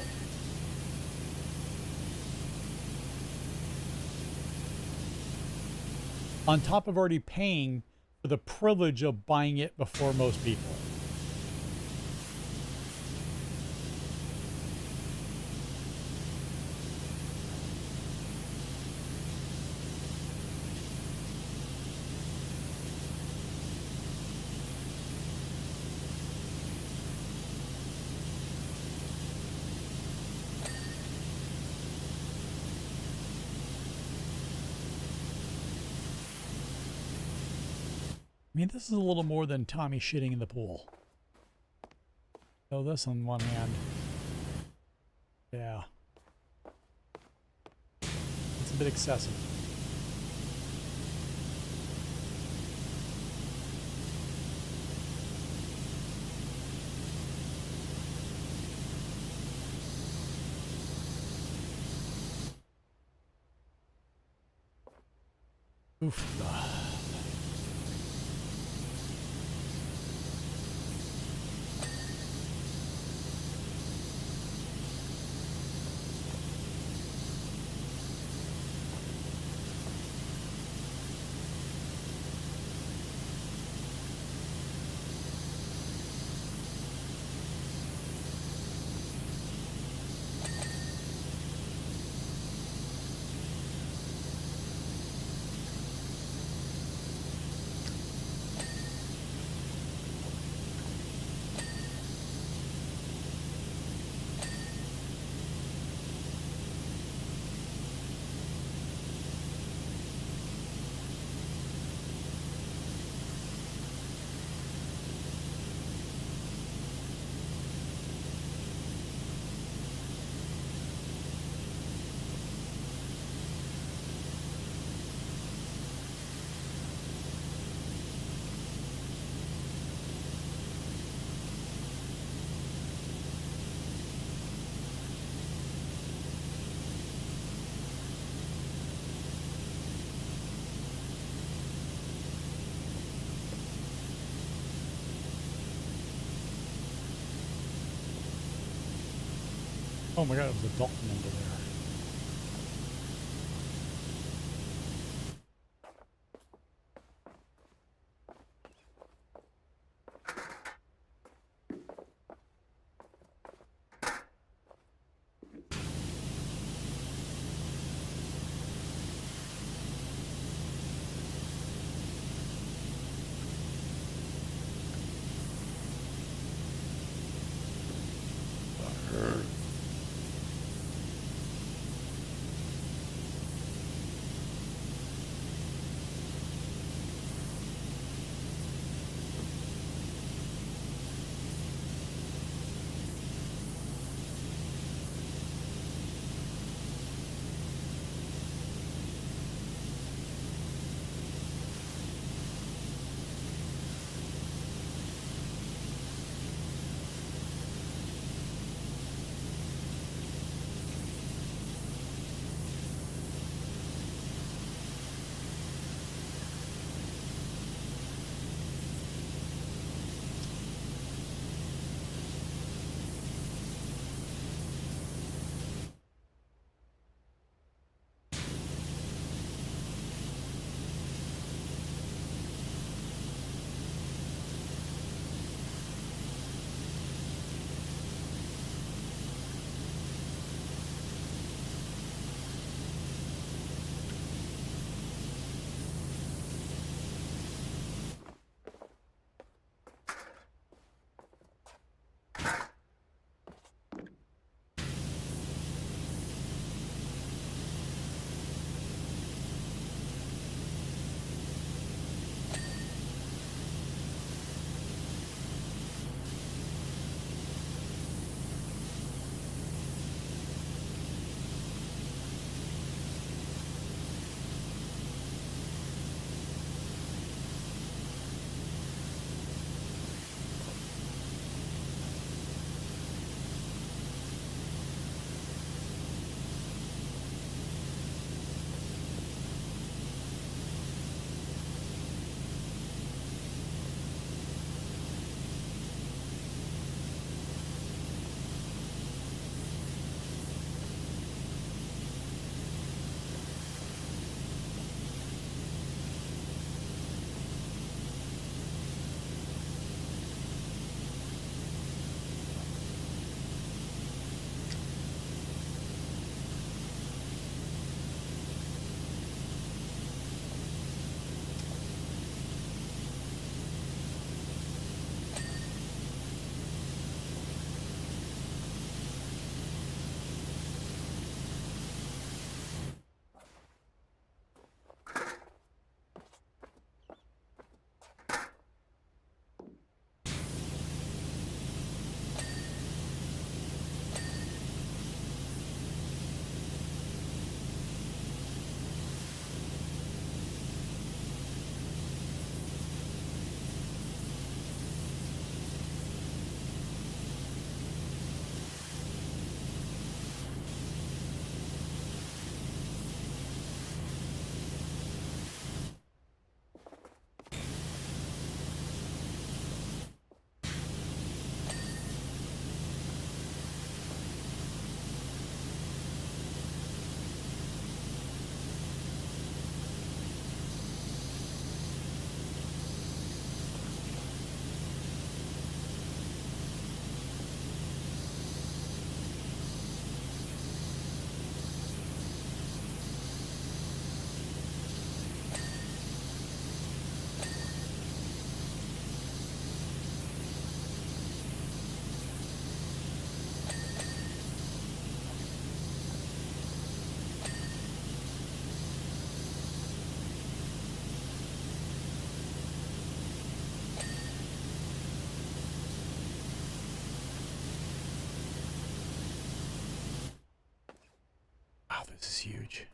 On top of already paying for the privilege of buying it before most people. I mean, this is a little more than Tommy shitting in the pool. So this on one hand. Yeah. It's a bit excessive. Oof. Oh my god, it was a dolphin under there. This is huge.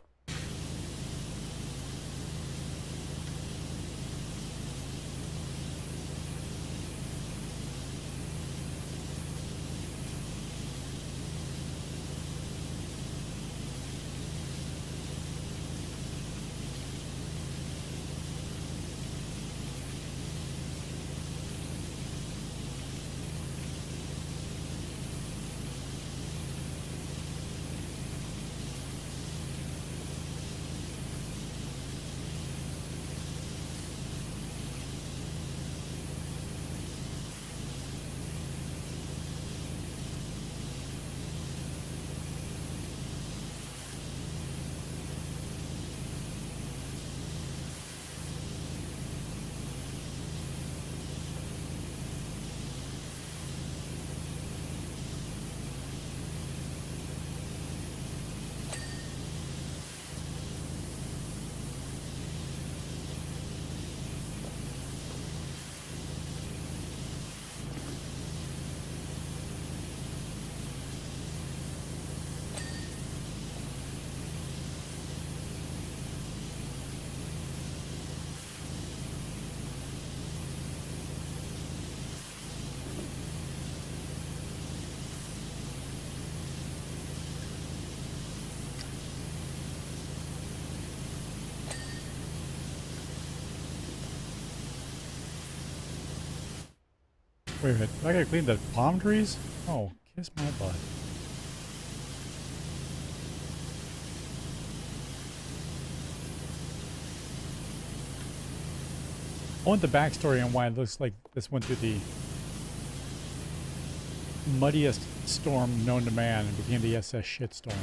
Wait a minute, I gotta clean the palm trees? Oh, kiss my butt. I want the backstory on why it looks like this went through the muddiest storm known to man and became the SS shitstorm.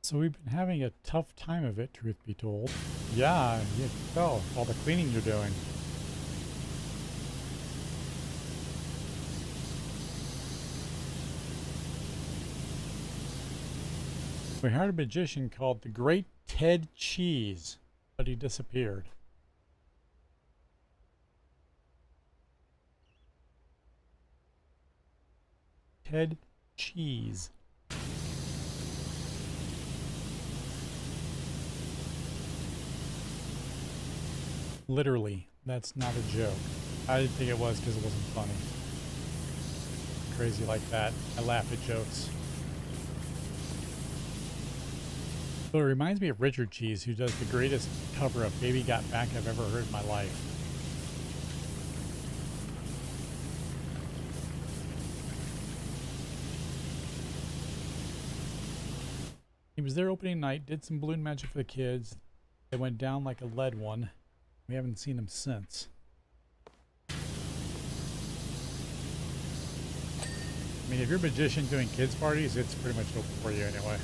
So we've been having a tough time of it, truth be told. Yeah, you can tell, all the cleaning you're doing. We hired a magician called the Great Ted Cheese, but he disappeared. Ted Cheese. Literally, that's not a joke. I didn't think it was because it wasn't funny. Crazy like that. I laugh at jokes. So it reminds me of Richard Cheese, who does the greatest cover of Baby Got Back I've ever heard in my life. He was there opening night, did some balloon magic for the kids. They went down like a lead one. We haven't seen him since. I mean, if you're a magician doing kids' parties, it's pretty much open for you anyway.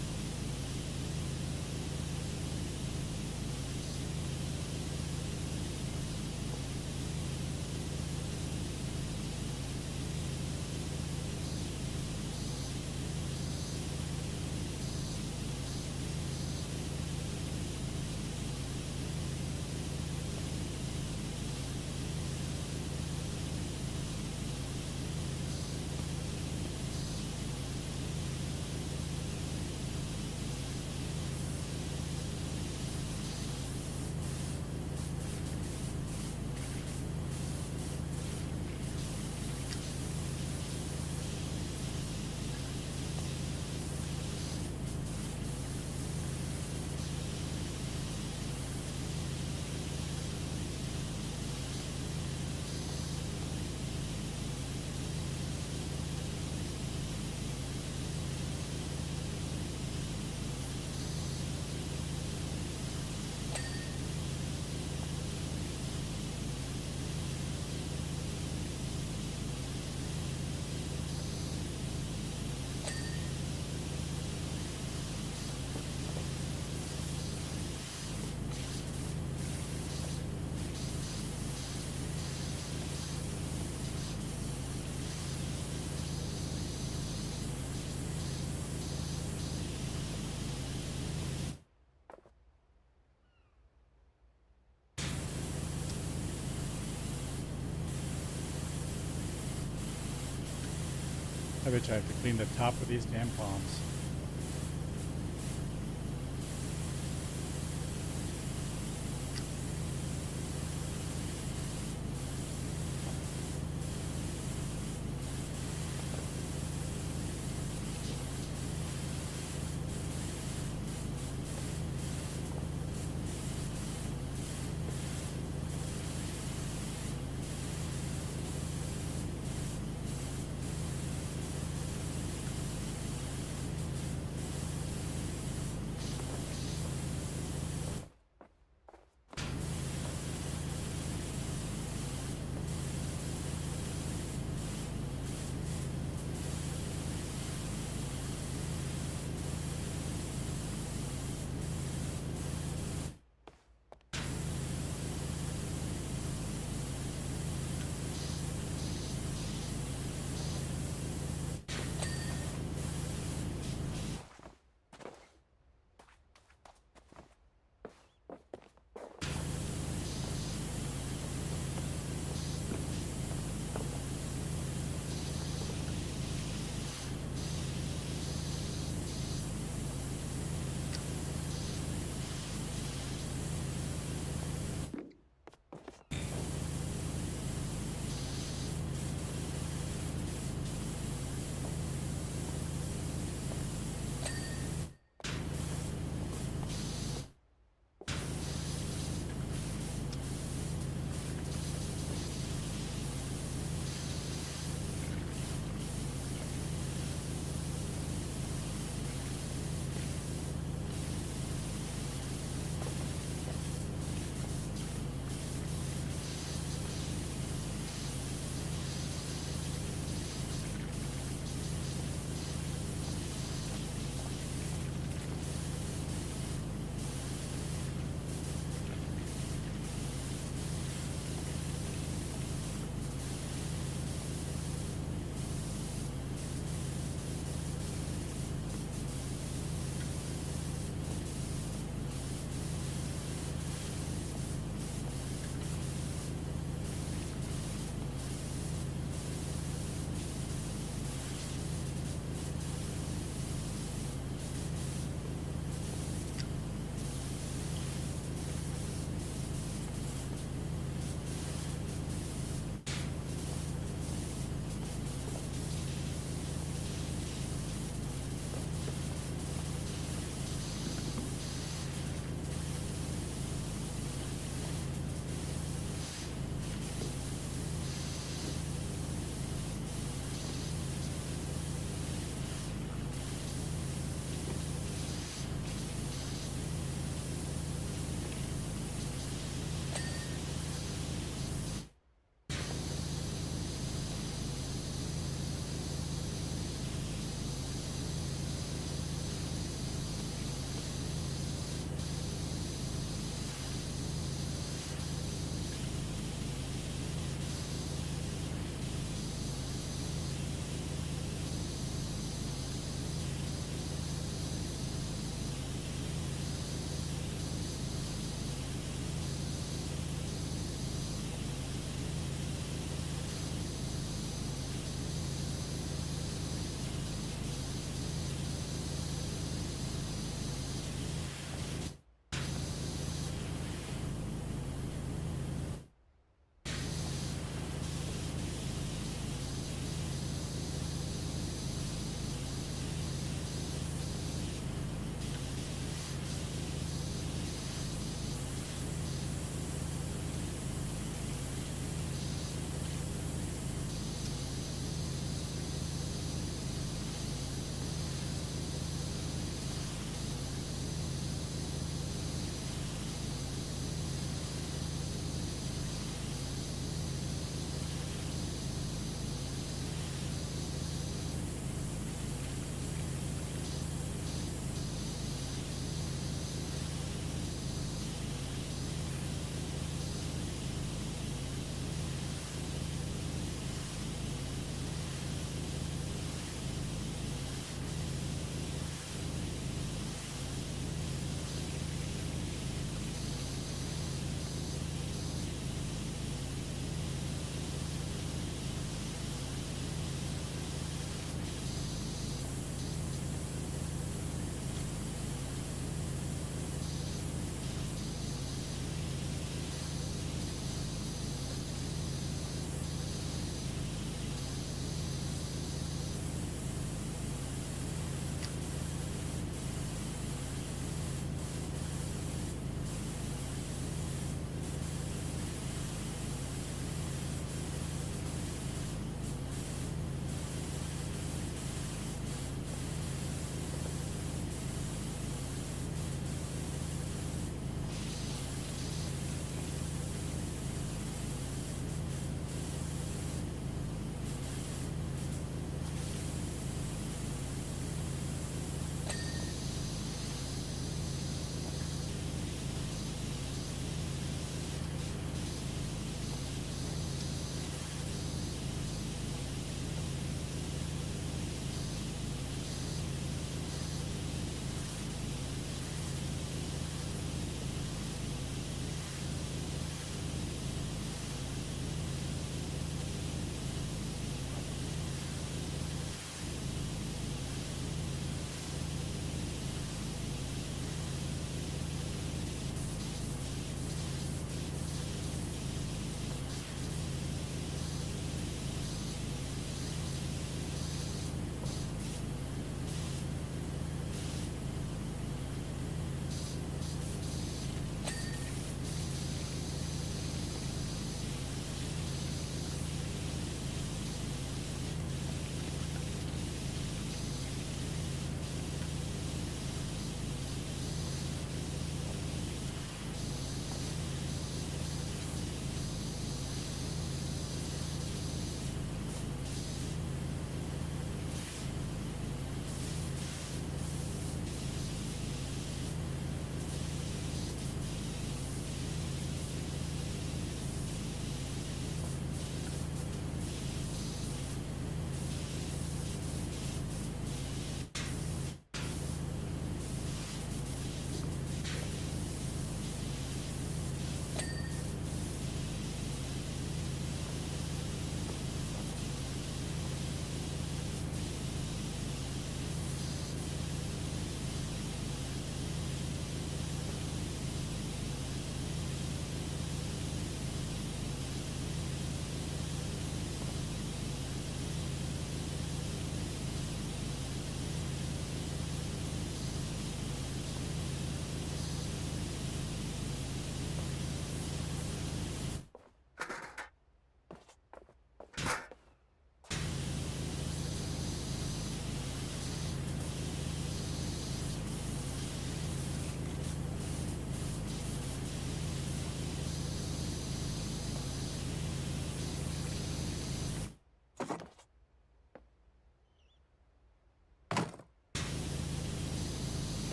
bet you I have to clean the top of these damn palms.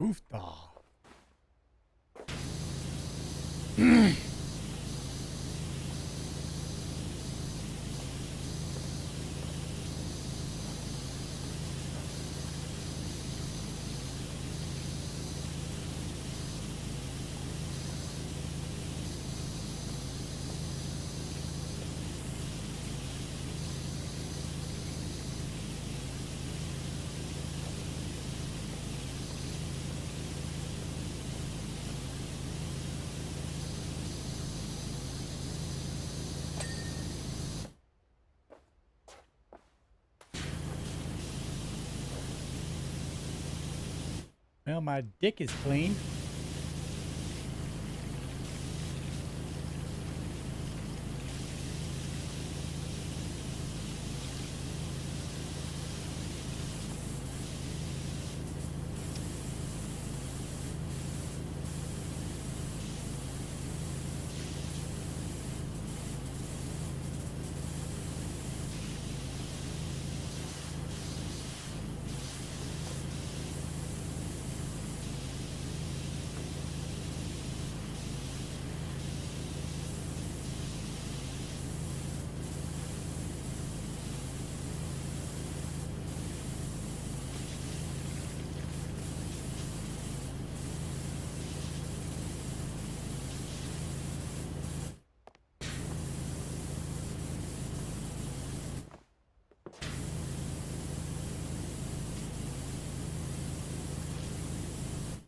Oofda. Well, my dick is clean.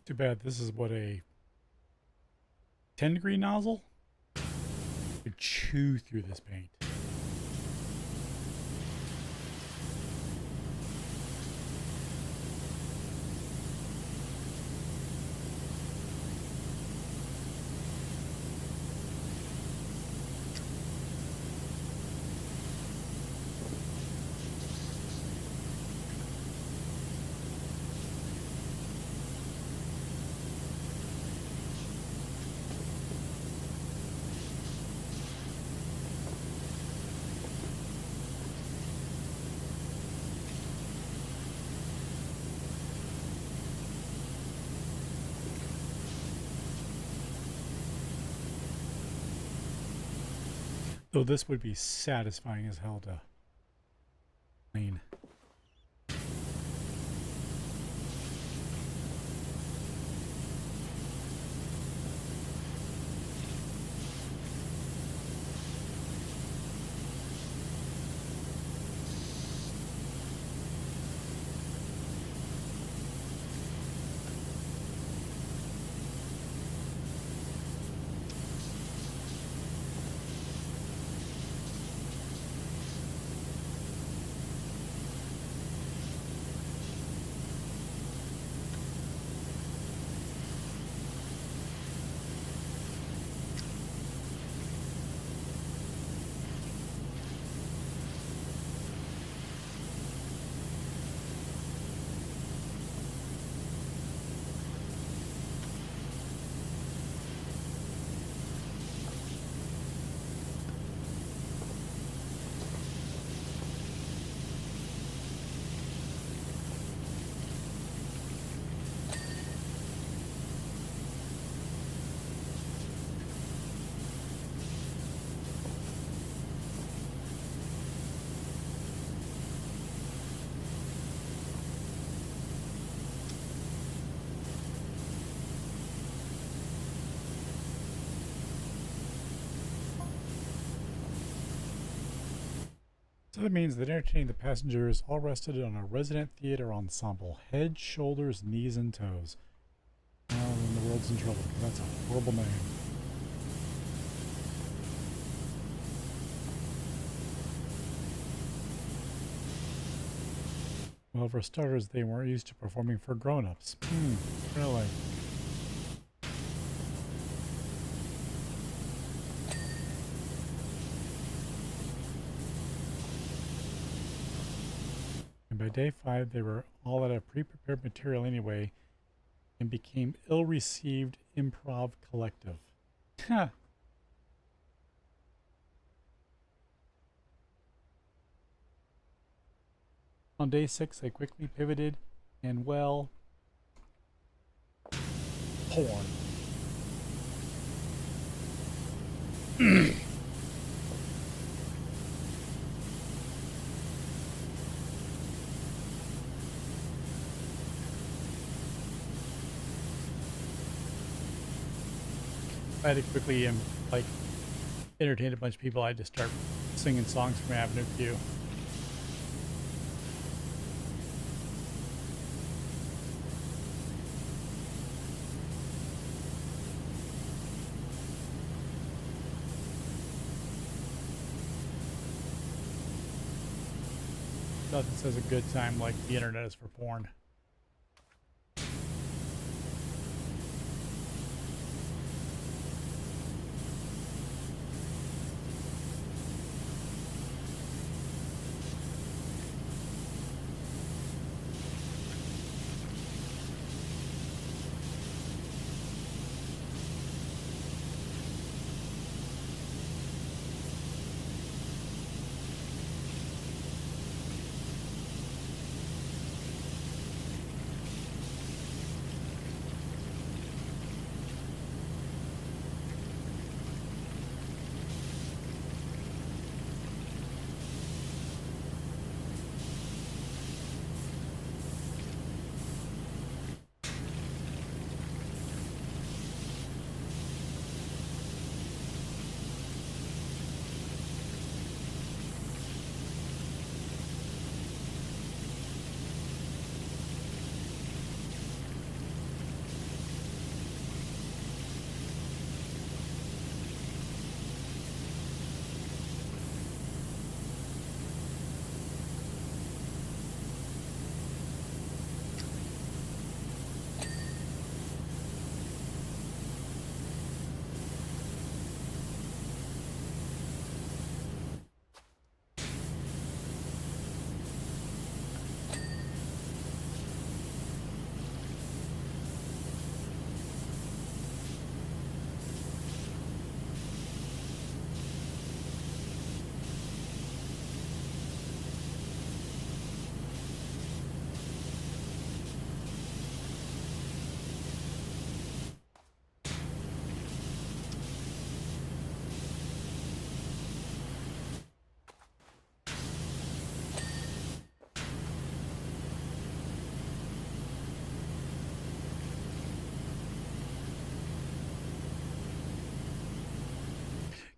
Too bad this is what, a 10-degree nozzle? Could chew through this paint. Though this would be satisfying as hell to clean. So that means that entertaining the passengers all rested on a resident theater ensemble. Head, shoulders, knees, and toes. Now then the world's in trouble, because that's a horrible name. Well, for starters, they weren't used to performing for grown-ups. Really? And by day 5, they were all out of pre-prepared material anyway, and became ill-received improv collective. Huh. On day 6, they quickly pivoted, and well, porn. I had to quickly like entertain a bunch of people. I had to start singing songs from Avenue Q. Nothing says a good time like the internet is for porn.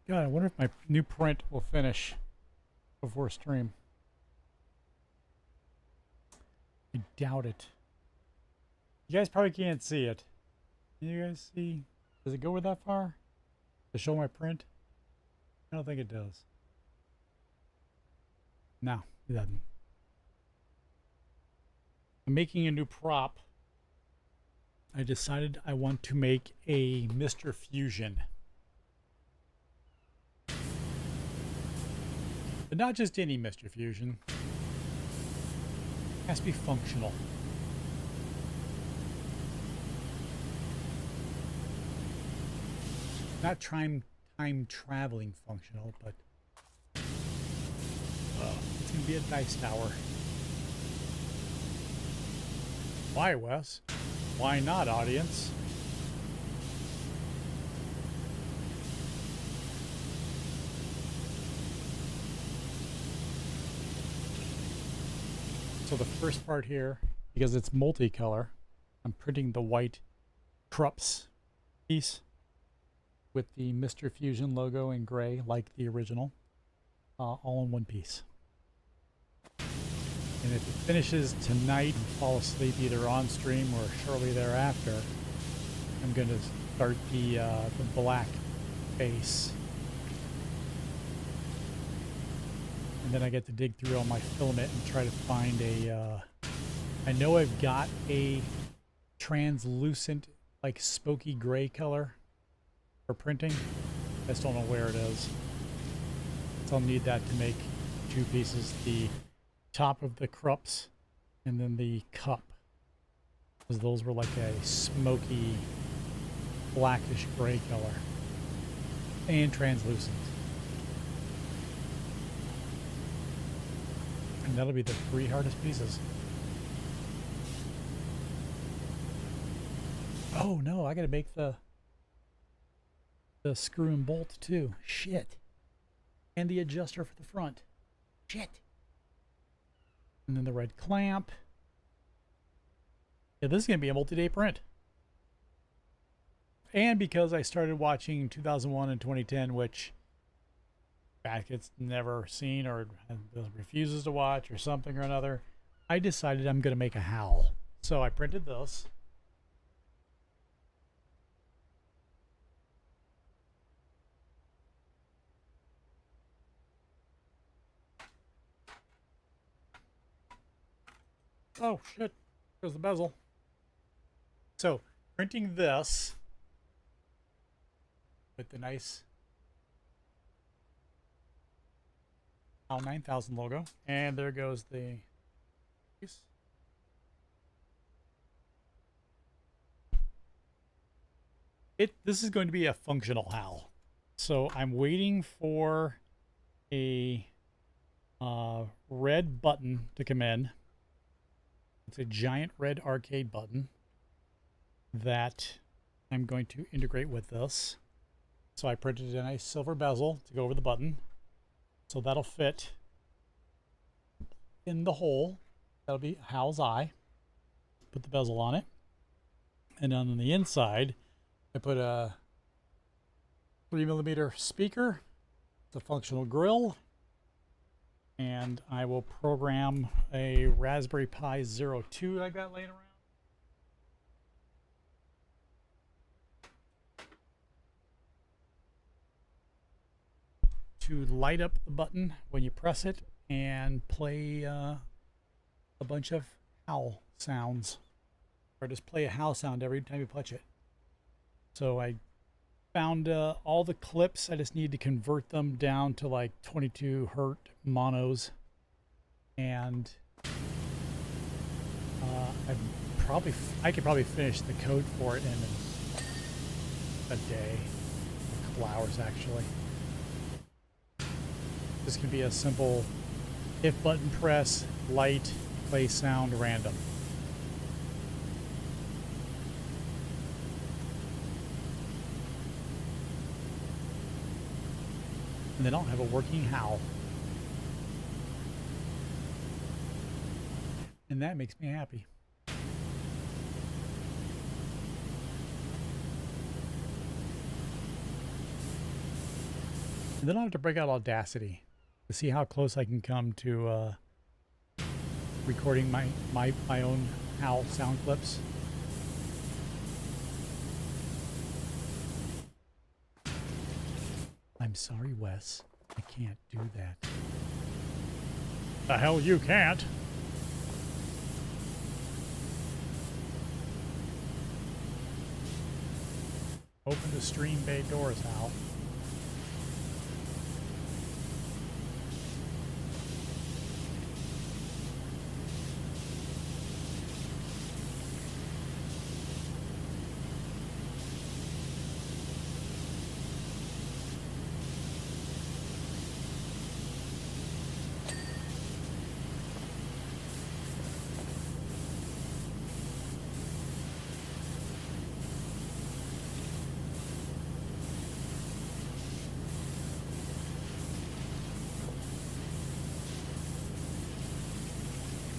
God, I wonder if my new print will finish before stream. I doubt it. You guys probably can't see it. Can you guys see? Does it go that far? To show my print? I don't think it does. No, it doesn't. I'm making a new prop. I decided I want to make a Mr. Fusion. But not just any Mr. Fusion. It has to be functional. Not time traveling functional, but it's going to be a dice tower. Why, Wes? Why not, audience? So the first part here, because it's multicolor, I'm printing the white Krups piece with the Mr. Fusion logo in gray, like the original, all in one piece. And if it finishes tonight and fall asleep either on stream or shortly thereafter, I'm going to start the black base. And then I get to dig through all my filament and try to find a, I know I've got a translucent, like smoky gray color for printing. I just don't know where it is. So I'll need that to make two pieces, the top of the Krups and then the cup. Because those were like a smoky, blackish gray color. And translucent. And that'll be the three hardest pieces. Oh, Oh no, I gotta make the screw and bolt too. Shit. And the adjuster for the front. Shit. And then the red clamp. Yeah, this is gonna be a multi-day print. And because I started watching 2001 and 2010, which Basket's never seen or refuses to watch or something or another, I decided I'm going to make a howl. So I printed this. Oh shit, there's the bezel. So printing this with the nice HAL 9000 logo, and there goes the piece. This is going to be a functional HAL. So I'm waiting for a red button to come in. It's a giant red arcade button that I'm going to integrate with this. So I printed a nice silver bezel to go over the button. So that'll fit in the hole. That'll be HAL's eye. Put the bezel on it. And on the inside, I put a 3mm speaker. It's a functional grill. And I will program a Raspberry Pi 02 I got laying around. To light up the button when you press it and play a bunch of HAL sounds, or just play a HAL sound every time you touch it. So I found all the clips. I just need to convert them down to like 22 hertz monos, and I could probably finish the code for it in a day, a couple hours actually. This can be a simple if button press, light, play sound, random. And then I'll have a working HAL. And that makes me happy. And then I'll have to break out Audacity to see how close I can come to recording my own HAL sound clips. I'm sorry, Wes. I can't do that. The hell you can't. Open the stream bay doors, Hal.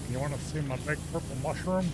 You want to see my big purple mushroom?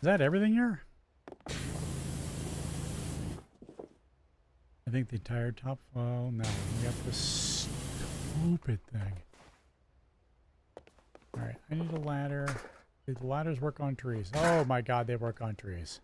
Is that everything here? I think the entire top. Well, no. We got this stupid thing. Alright, I need a ladder. Do the ladders work on trees? Oh my god, they work on trees.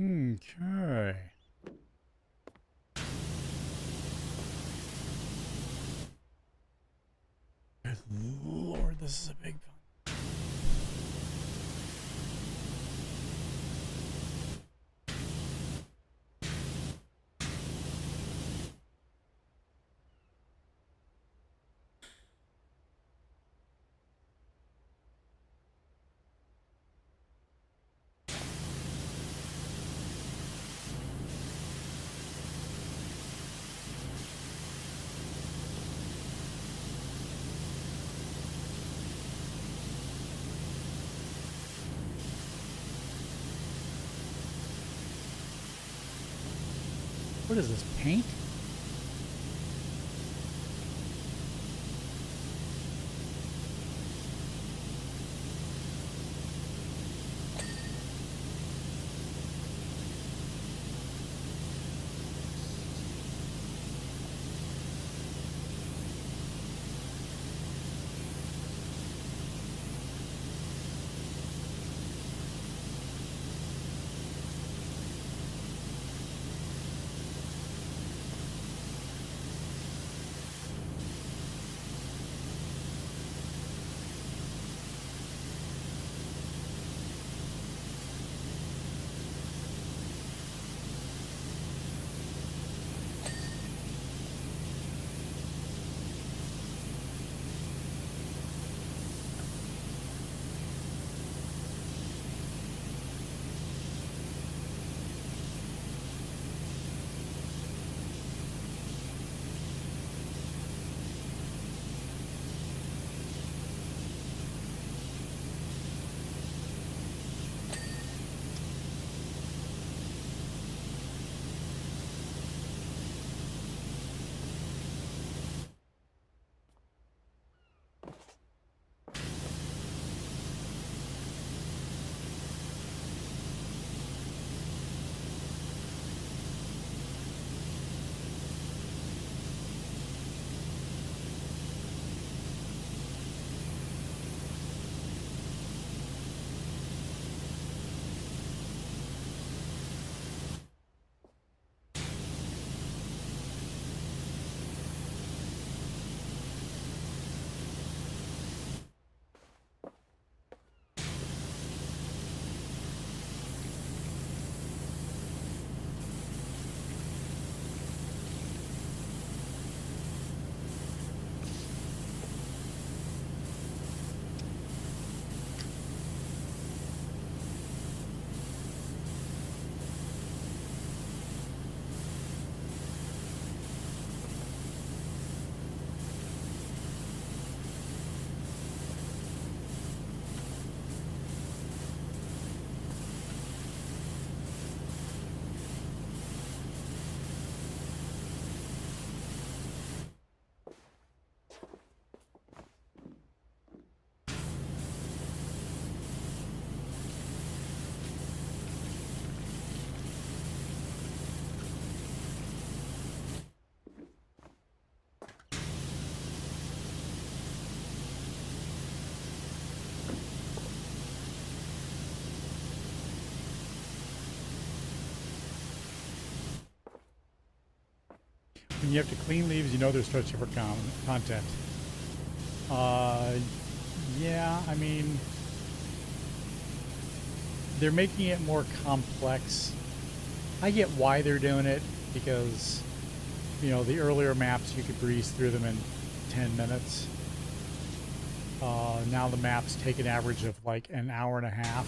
Okay. Good Lord, this is a big one. What is this, paint? When you have to clean leaves, you know they're searching for content. Yeah, I mean, they're making it more complex. I get why they're doing it, because, you know, the earlier maps you could breeze through them in 10 minutes. Now the maps take an average of like an hour and a half.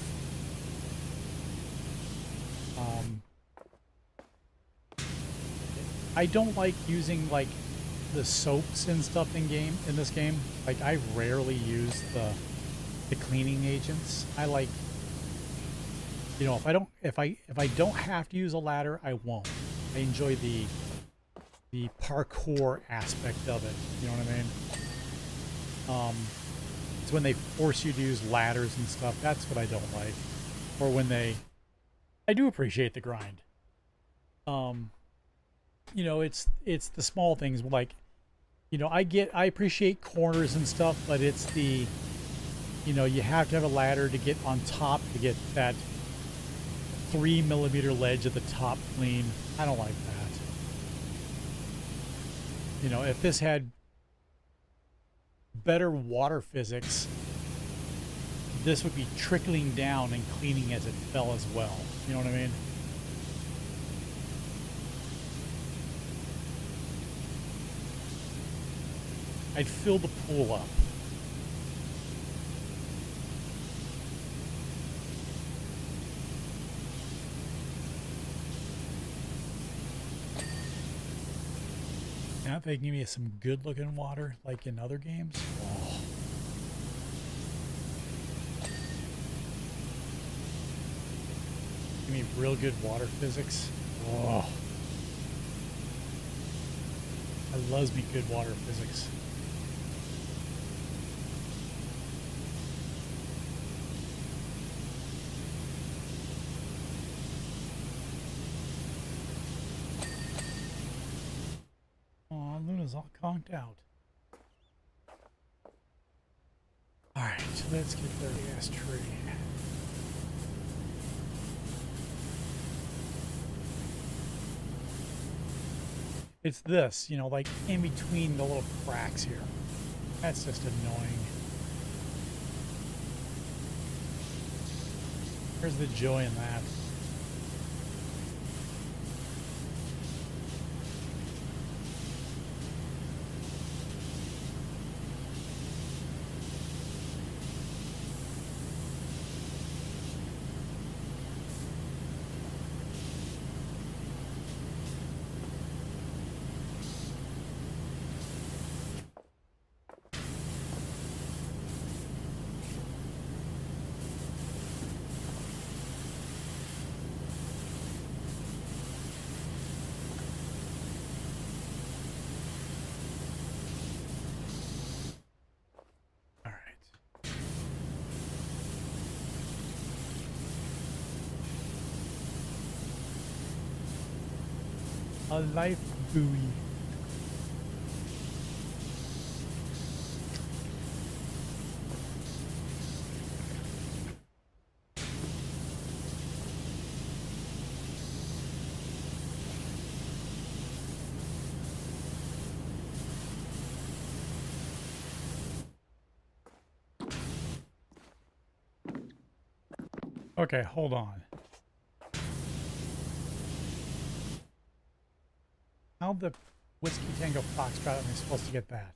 I don't like using like the soaps and stuff in this game. Like, I rarely use the cleaning agents. I like, you know, if I don't have to use a ladder, I won't. I enjoy the parkour aspect of it. You know what I mean? It's when they force you to use ladders and stuff. That's what I don't like. Or when I do appreciate the grind. You know, it's the small things, like, you know, I appreciate corners and stuff, but it's the, you know, you have to have a ladder to get on top to get that 3mm ledge at the top clean. I don't like that. You know, if this had better water physics, this would be trickling down and cleaning as it fell as well. You know what I mean? I'd fill the pool up. Now if they give me some good looking water like in other games. Oh. Give me real good water physics. Oh. I loves me good water physics. Luna's all conked out. Alright, let's get the gas tree. It's this, you know, like in between the little cracks here. That's just annoying. Where's the joy in that? A life buoy. Okay, hold on. How the Whiskey Tango Foxtrot am I supposed to get that?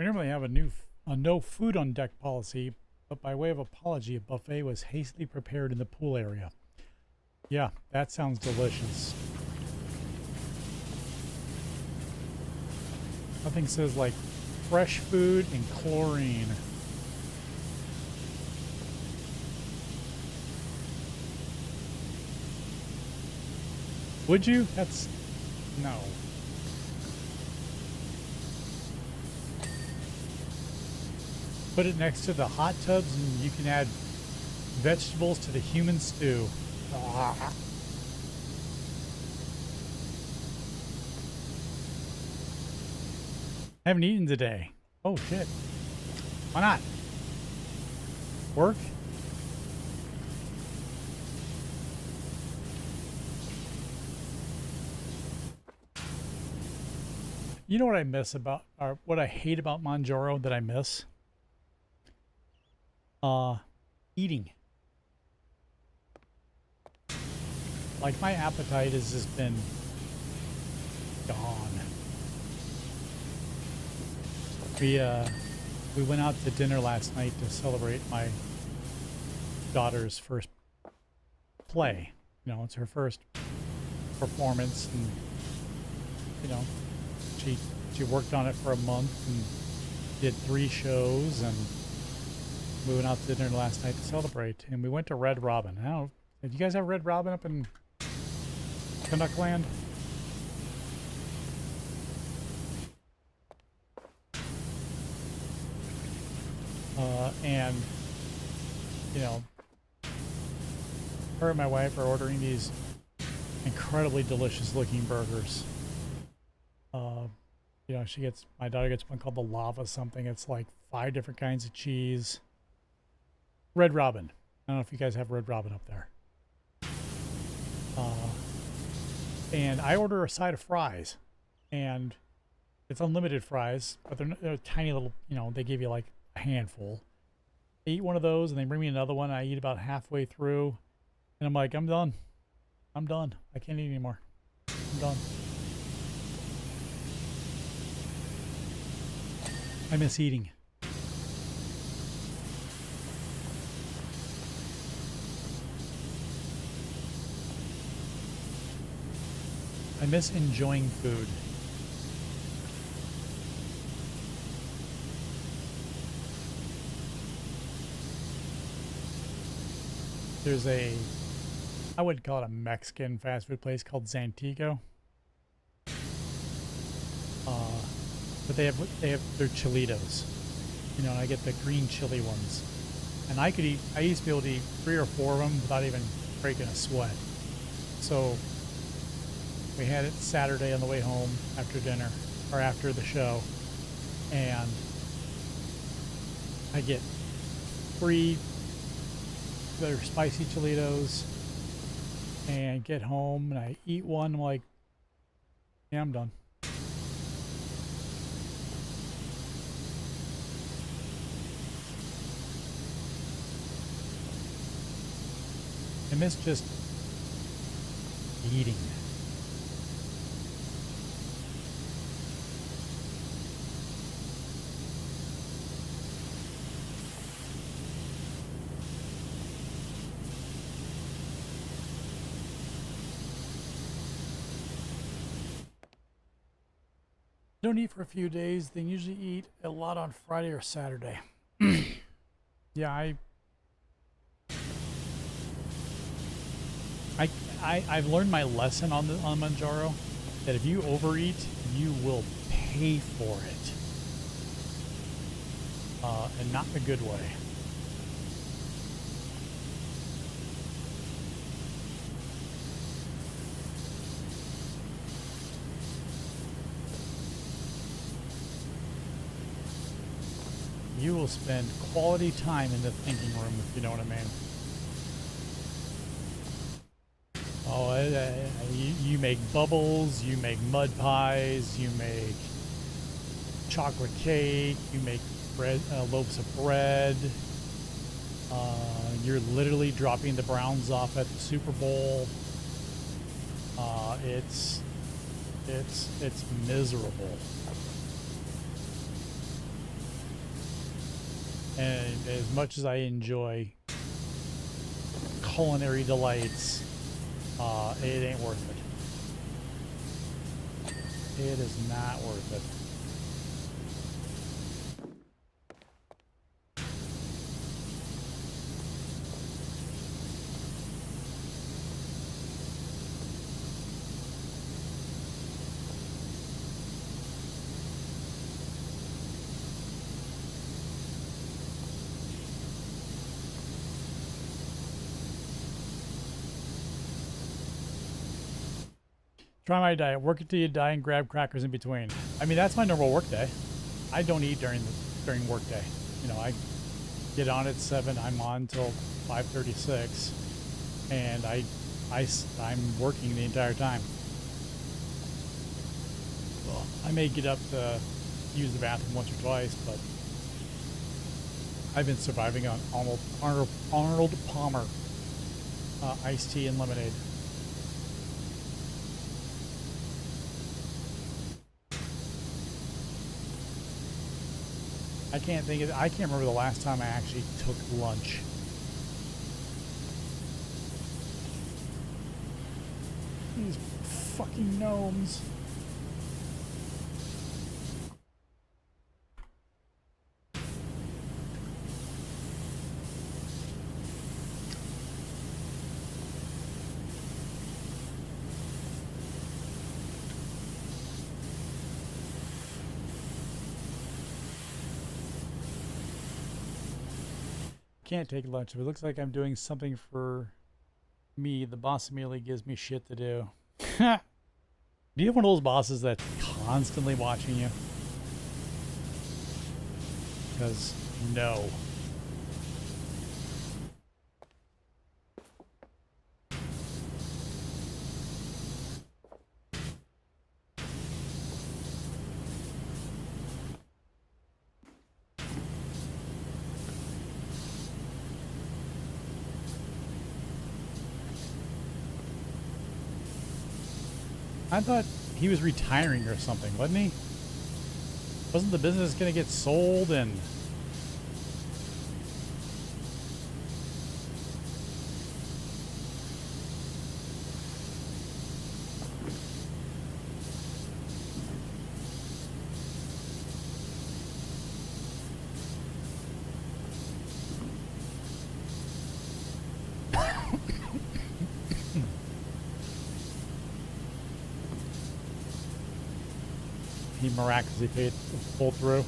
We normally have a no food on deck policy, but by way of apology, a buffet was hastily prepared in the pool area. Yeah, that sounds delicious. Nothing says like fresh food and chlorine. Would you? That's no. Put it next to the hot tubs and you can add vegetables to the human stew. Ah. I haven't eaten today. Oh shit. Why not? Work? You know what I miss about, or what I hate about Manjaro that I miss? Eating. Like my appetite has just been gone. We went out to dinner last night to celebrate my daughter's first play. You know, it's her first performance, and you know, she worked on it for a month and did 3 shows, and we went out to dinner last night to celebrate, and we went to Red Robin. I don't know, did you guys have Red Robin up in Canuckland? And you know, her and my wife are ordering these incredibly delicious looking burgers. You know, my daughter gets one called the lava something. It's like 5 different kinds of cheese. Red Robin. I don't know if you guys have Red Robin up there. And I order a side of fries, and it's unlimited fries, but they're tiny little, you know, they give you like a handful. I eat one of those and they bring me another one. I eat about halfway through and I'm like, I'm done. I'm done. I can't eat anymore. I'm done. I miss eating. I miss enjoying food. There's I would call it a Mexican fast food place called Zantigo. But they have their chilitos. You know, and I get the green chili ones. And I used to be able to eat 3 or 4 of them without even breaking a sweat. So we had it Saturday on the way home after dinner, or after the show. And I get 3 that are spicy chilitos and get home and I eat one. I'm like, yeah, I'm done. I miss just eating. Don't eat for a few days, then usually eat a lot on Friday or Saturday. Yeah, I've learned my lesson on Manjaro, that if you overeat, you will pay for it, and not in a good way. You will spend quality time in the thinking room, if you know what I mean. Oh, you make bubbles, you make mud pies, you make chocolate cake, you make bread, loaves of bread. You're literally dropping the Browns off at the Super Bowl. It's miserable. And as much as I enjoy culinary delights, it ain't worth it. It is not worth it. Try my diet. Work it till you die and grab crackers in between. I mean, that's my normal work day. I don't eat during work day. You know, I get on at 7. I'm on till 5:36, and I'm working the entire time. Well, I may get up to use the bathroom once or twice, but I've been surviving on Arnold Palmer iced tea and lemonade. I can't remember the last time I actually took lunch. These fucking gnomes. Can't take lunch. If it looks like I'm doing something for me, the boss immediately gives me shit to do. Do you have one of those bosses that's constantly watching you? Because no. I thought he was retiring or something, wasn't he? Wasn't the business going to get sold and... he miraculously pulled through.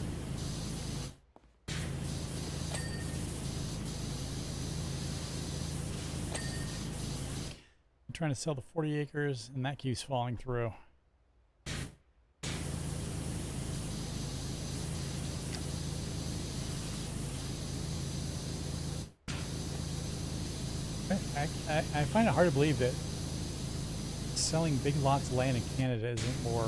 I'm trying to sell the 40 acres and that keeps falling through. I find it hard to believe that selling big lots of land in Canada isn't more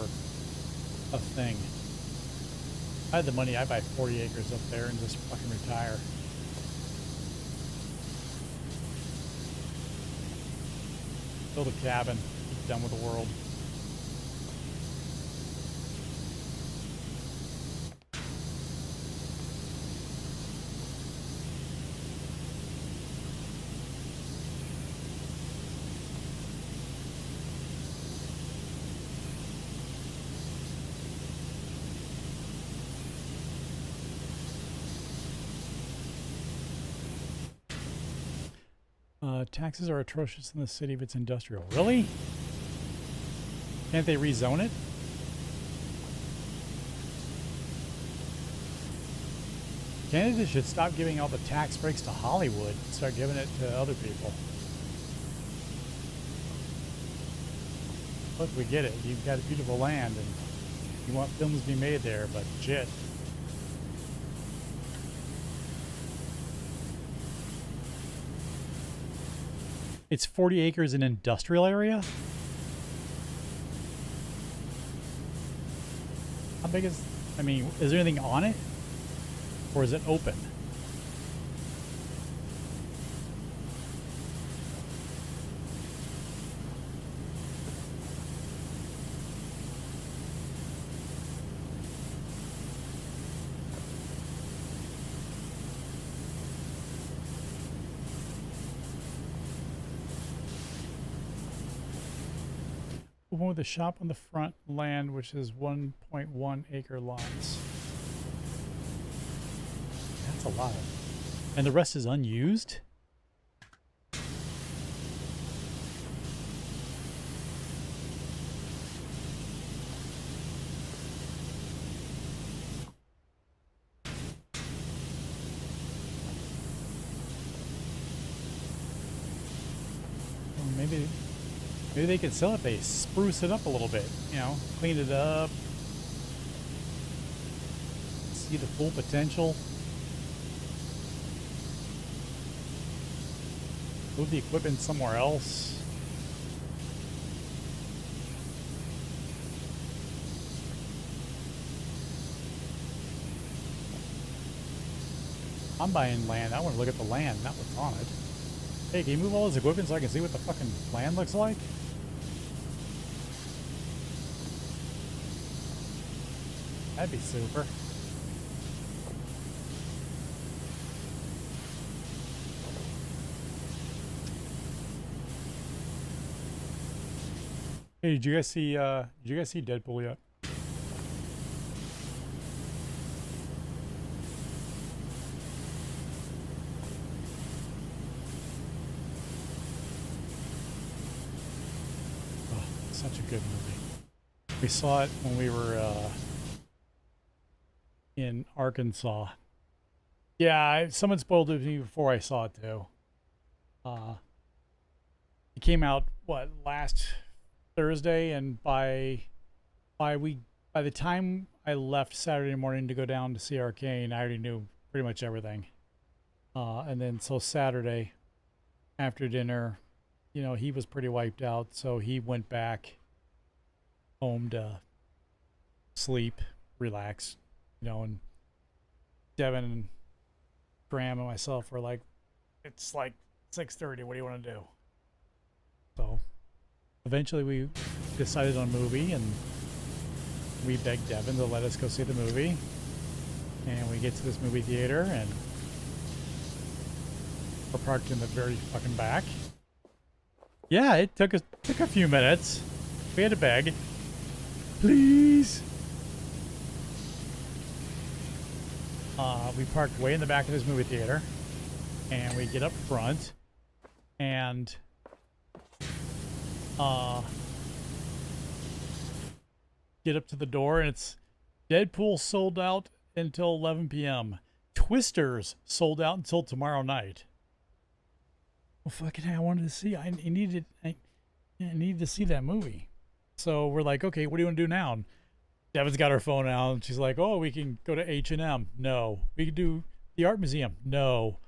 a thing. If I had the money, I'd buy 40 acres up there and just fucking retire. Build a cabin, be done with the world. Taxes are atrocious in the city if it's industrial. Really? Can't they rezone it? Canada should stop giving all the tax breaks to Hollywood and start giving it to other people. Look, we get it. You've got beautiful land and you want films to be made there, but shit. It's 40 acres in industrial area? How big is... I mean, is there anything on it? Or is it open? one with a shop on the front land, which is 1.1 acre lots. That's a lot. And the rest is unused? Maybe they could sell it if they spruce it up a little bit, you know, clean it up, see the full potential, move the equipment somewhere else. I'm buying land. I want to look at the land, not what's on it. Hey, can you move all this equipment so I can see what the fucking land looks like? That'd be super. Hey, did you guys see Deadpool yet? Such a good movie. We saw it when we were in Arkansas. Yeah, someone spoiled it to me before I saw it too. It came out what, last Thursday, and by the time I left Saturday morning to go down to see Arcane, I already knew pretty much everything. And then so Saturday after dinner, you know, he was pretty wiped out, so he went back home to sleep, relax, you know, and Devin and Graham and myself were like, it's like 6:30, what do you want to do? So eventually we decided on a movie, and we begged Devin to let us go see the movie, and we get to this movie theater, and we're parked in the very fucking back. Yeah, it took a few minutes. We had to beg. Please. We parked way in the back of this movie theater, and we get up front, and get up to the door, and it's Deadpool sold out until 11 p.m. Twisters sold out until tomorrow night. Well, fucking hell, I wanted to see. I needed to see that movie. So we're like, okay, what do you want to do now? And Devin's got her phone out, and she's like, oh, we can go to H&M. No. We can do the art museum. No.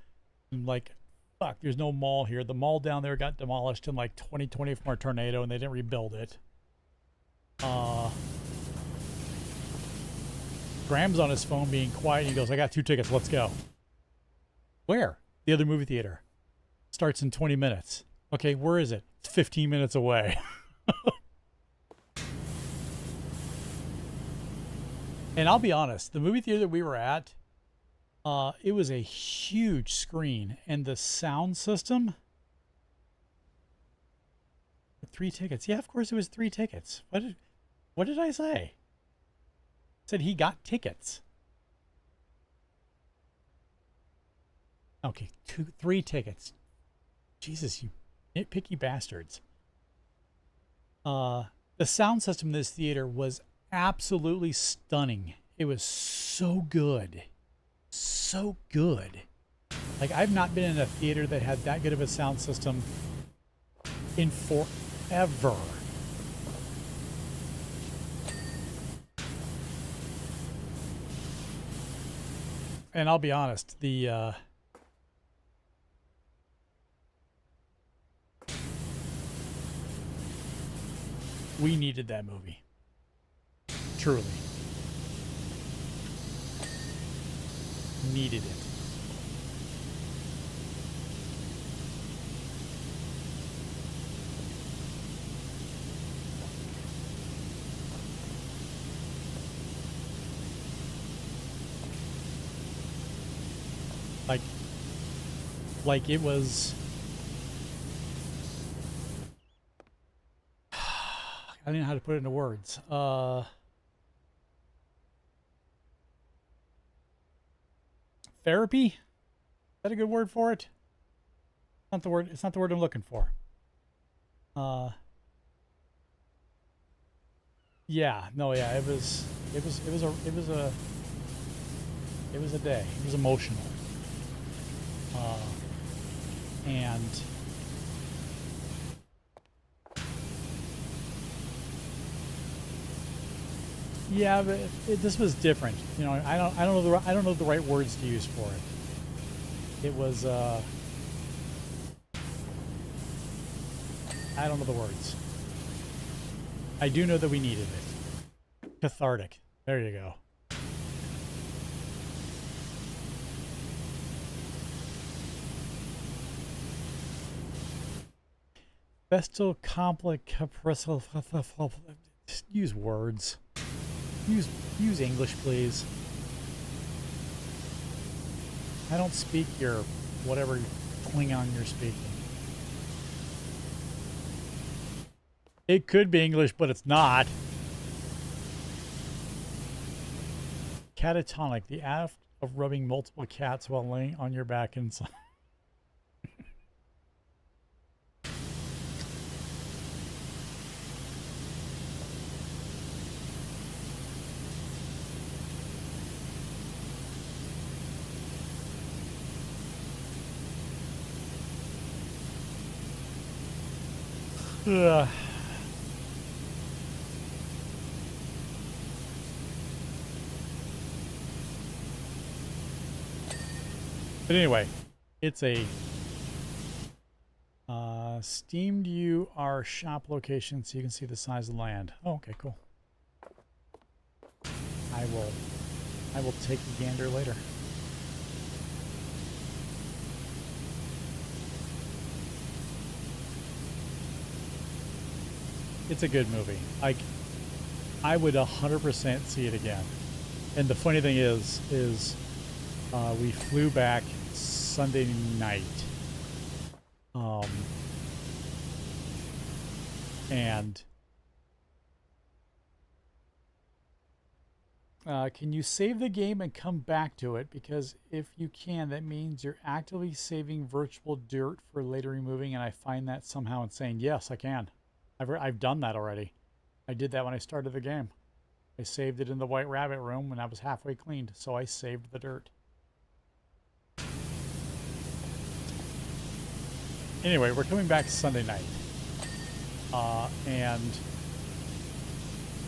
I'm like, fuck, there's no mall here. The mall down there got demolished in like 2020 from a tornado, and they didn't rebuild it. Graham's on his phone being quiet, and he goes, I got 2 tickets. Let's go. Where? The other movie theater. Starts in 20 minutes. Okay, where is it? It's 15 minutes away. And I'll be honest, the movie theater that we were at, it was a huge screen, and the sound system, 3 tickets. Yeah, of course it was 3 tickets. What did I say? I said he got tickets. Okay, 3 tickets. Jesus, you nitpicky bastards. The sound system in this theater was absolutely stunning. It was so good. So good. Like, I've not been in a theater that had that good of a sound system in forever. And I'll be honest, we needed that movie. Truly. Needed it. Like it was, I don't know how to put it into words. Therapy? Is that a good word for it? Not the word. It's not the word I'm looking for. Yeah. No. Yeah. It was a day. It was emotional. And yeah, but this was different. You know, I don't know the right words to use for it. It was I don't know the words. I do know that we needed it. Cathartic. There you go. Vestal complex capricil. Just use words. Use English, please. I don't speak your whatever Klingon you're speaking. It could be English, but it's not. Catatonic, the act of rubbing multiple cats while laying on your back inside. Ugh. But anyway, it's a steamed you our shop location so you can see the size of the land. Oh, okay, cool. I will take a gander later. It's a good movie. I would 100% see it again. And the funny thing is we flew back Sunday night. And can you save the game and come back to it? Because if you can, that means you're actively saving virtual dirt for later removing, and I find that somehow insane. Yes, I can. I've done that already. I did that when I started the game. I saved it in the White Rabbit room when I was halfway cleaned, so I saved the dirt. Anyway, we're coming back Sunday night, and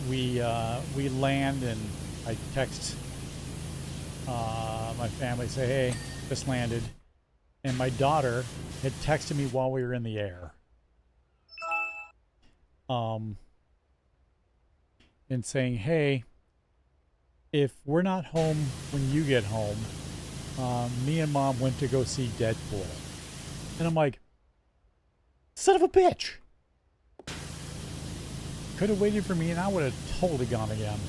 we land, and I text my family, say, "Hey, just landed," and my daughter had texted me while we were in the air, and saying, "Hey, if we're not home when you get home, me and Mom went to go see Deadpool," and I'm like, son of a bitch. Could have waited for me and I would have totally gone again.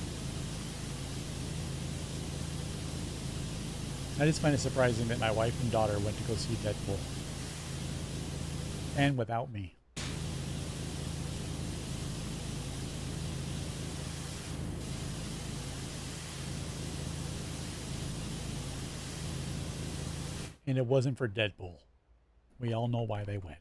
I just find it surprising that my wife and daughter went to go see Deadpool. And without me. And it wasn't for Deadpool. We all know why they went.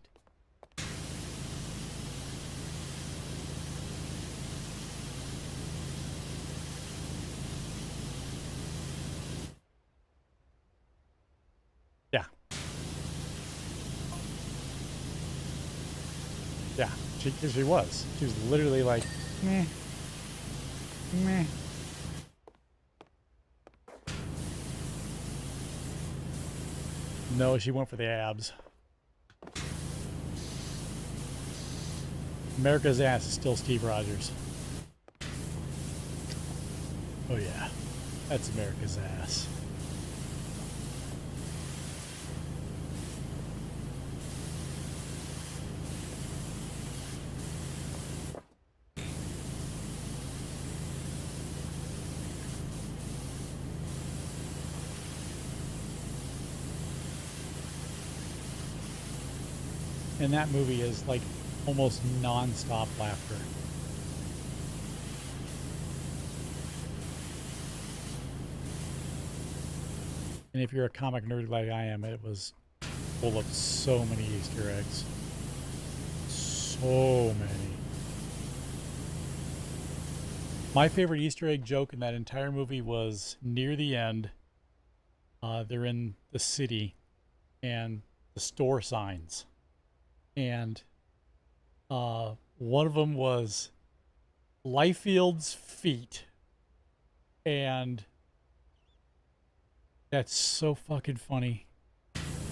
Yeah. Yeah, she was. She was literally like, meh. Meh. No, she went for the abs. America's ass is still Steve Rogers. Oh yeah, that's America's ass. And that movie is like almost non-stop laughter. And if you're a comic nerd like I am, it was full of so many Easter eggs. So many. My favorite Easter egg joke in that entire movie was near the end. They're in the city and the store signs. And one of them was Lifefield's feet. And that's so fucking funny.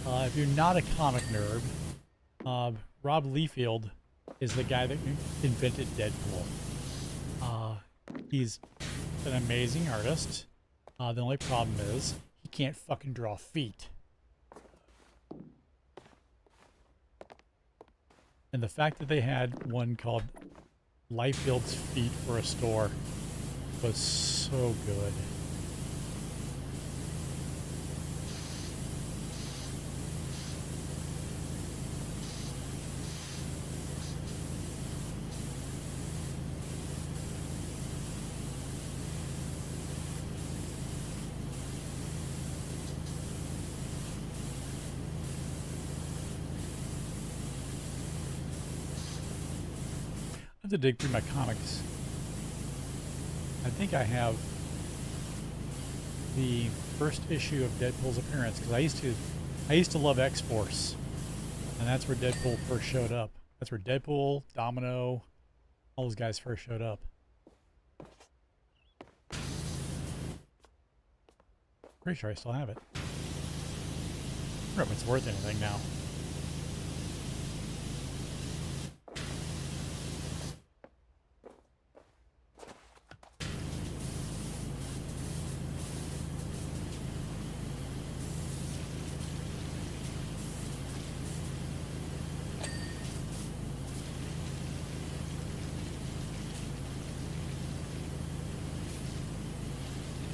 If you're not a comic nerd, Rob Liefeld is the guy that invented Deadpool. He's an amazing artist. The only problem is he can't fucking draw feet. And the fact that they had one called Lifefield's Feet for a store was so good. I have to dig through my comics. I think I have the first issue of Deadpool's appearance because I used to love X-Force, and that's where Deadpool first showed up. That's where Deadpool, Domino, all those guys first showed up. Pretty sure I still have it. I wonder if it's worth anything now.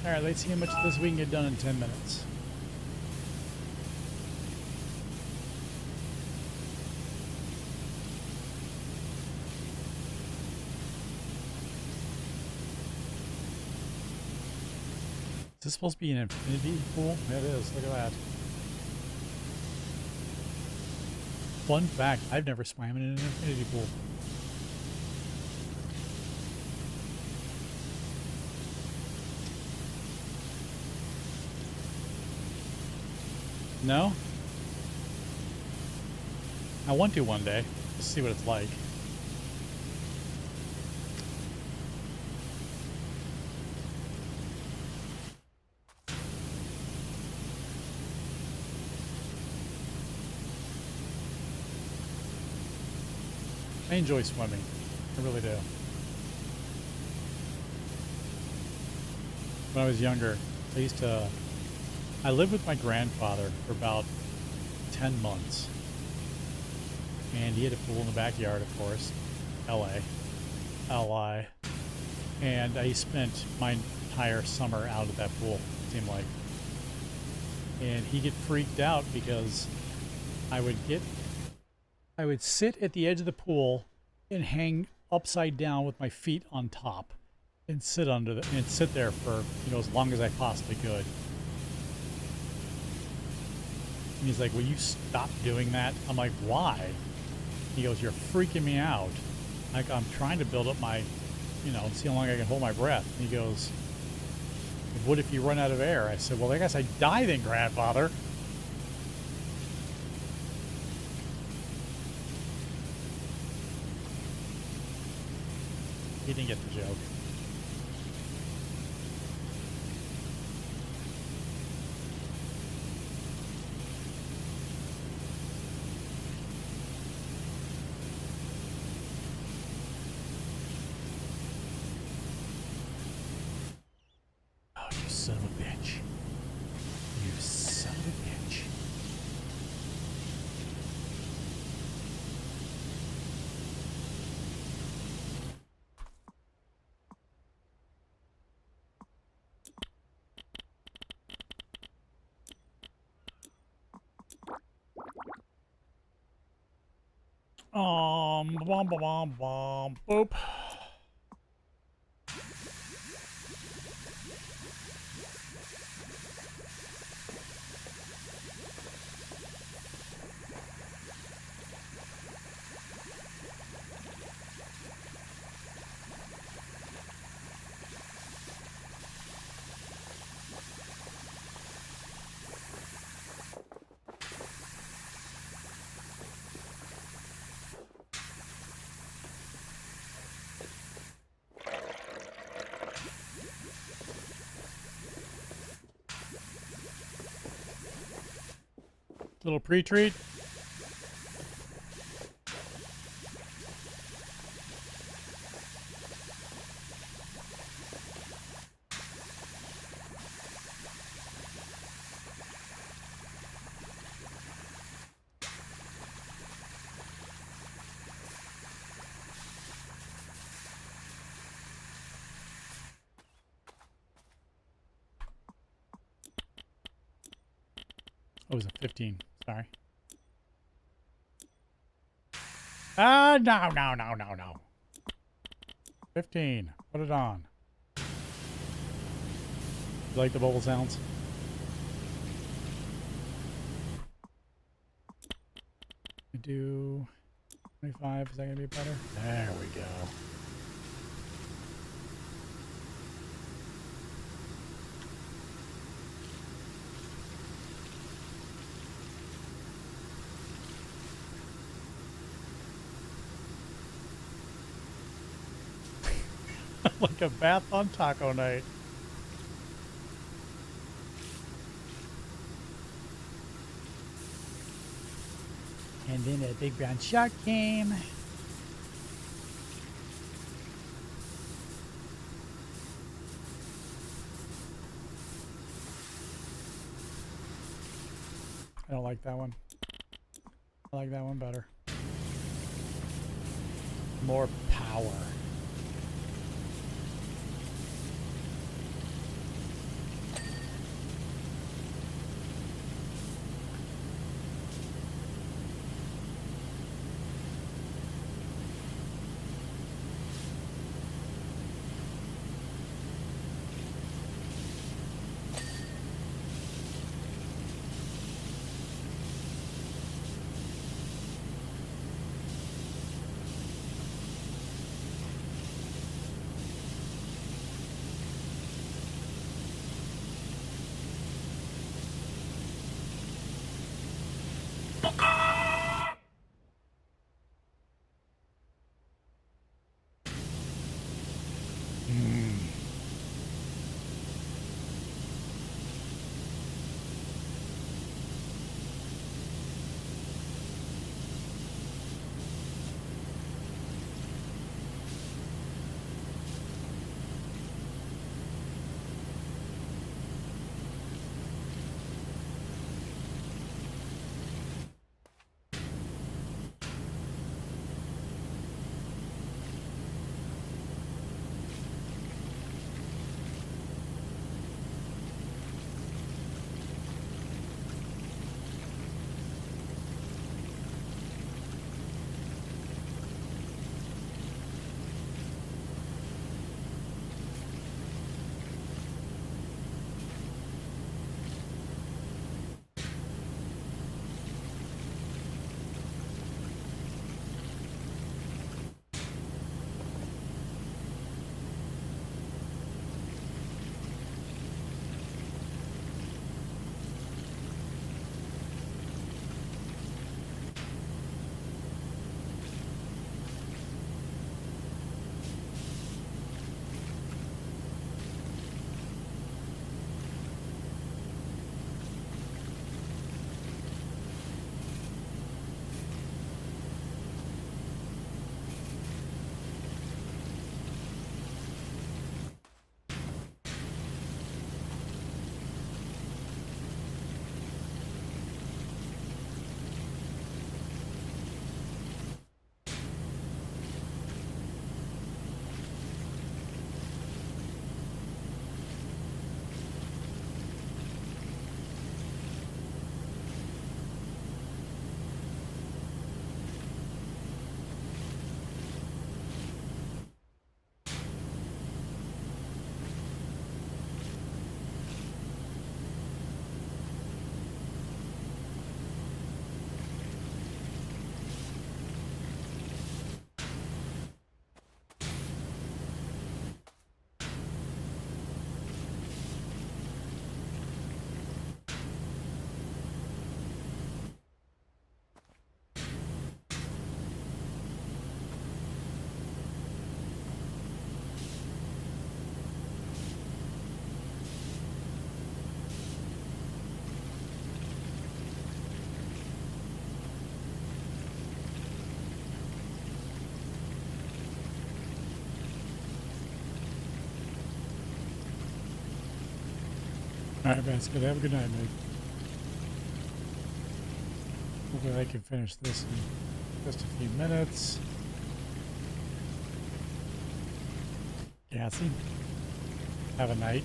Alright, let's see how much of this we can get done in 10 minutes. Is this supposed to be an infinity pool? Yeah, it is. Look at that. Fun fact, I've never swam in an infinity pool. No? I want to one day. Just see what it's like. I enjoy swimming. I really do. When I was younger, I lived with my grandfather for about 10 months. And he had a pool in the backyard, of course. LA. LI. And I spent my entire summer out at that pool, it seemed like. And he'd get freaked out because I would sit at the edge of the pool and hang upside down with my feet on top and sit there for, as long as I possibly could. And he's like, will you stop doing that? I'm like, why? He goes, you're freaking me out. Like, I'm trying to build up my, see how long I can hold my breath. And he goes, what if you run out of air? I said, well, I guess I die then, grandfather. He didn't get the joke. Oh, you son of a bitch. You son of a bitch. Boop. Little pre-treat. Oh, it was a 15. Sorry. No. 15. Put it on. You like the bubble sounds? I do 25. Is that going to be better? There we go. Like a bath on taco night. And then a big brown shark came. I don't like that one. I like that one better. More power. Alright, Basket, have a good night, mate. Hopefully I can finish this in just a few minutes. Gassy. Have a night.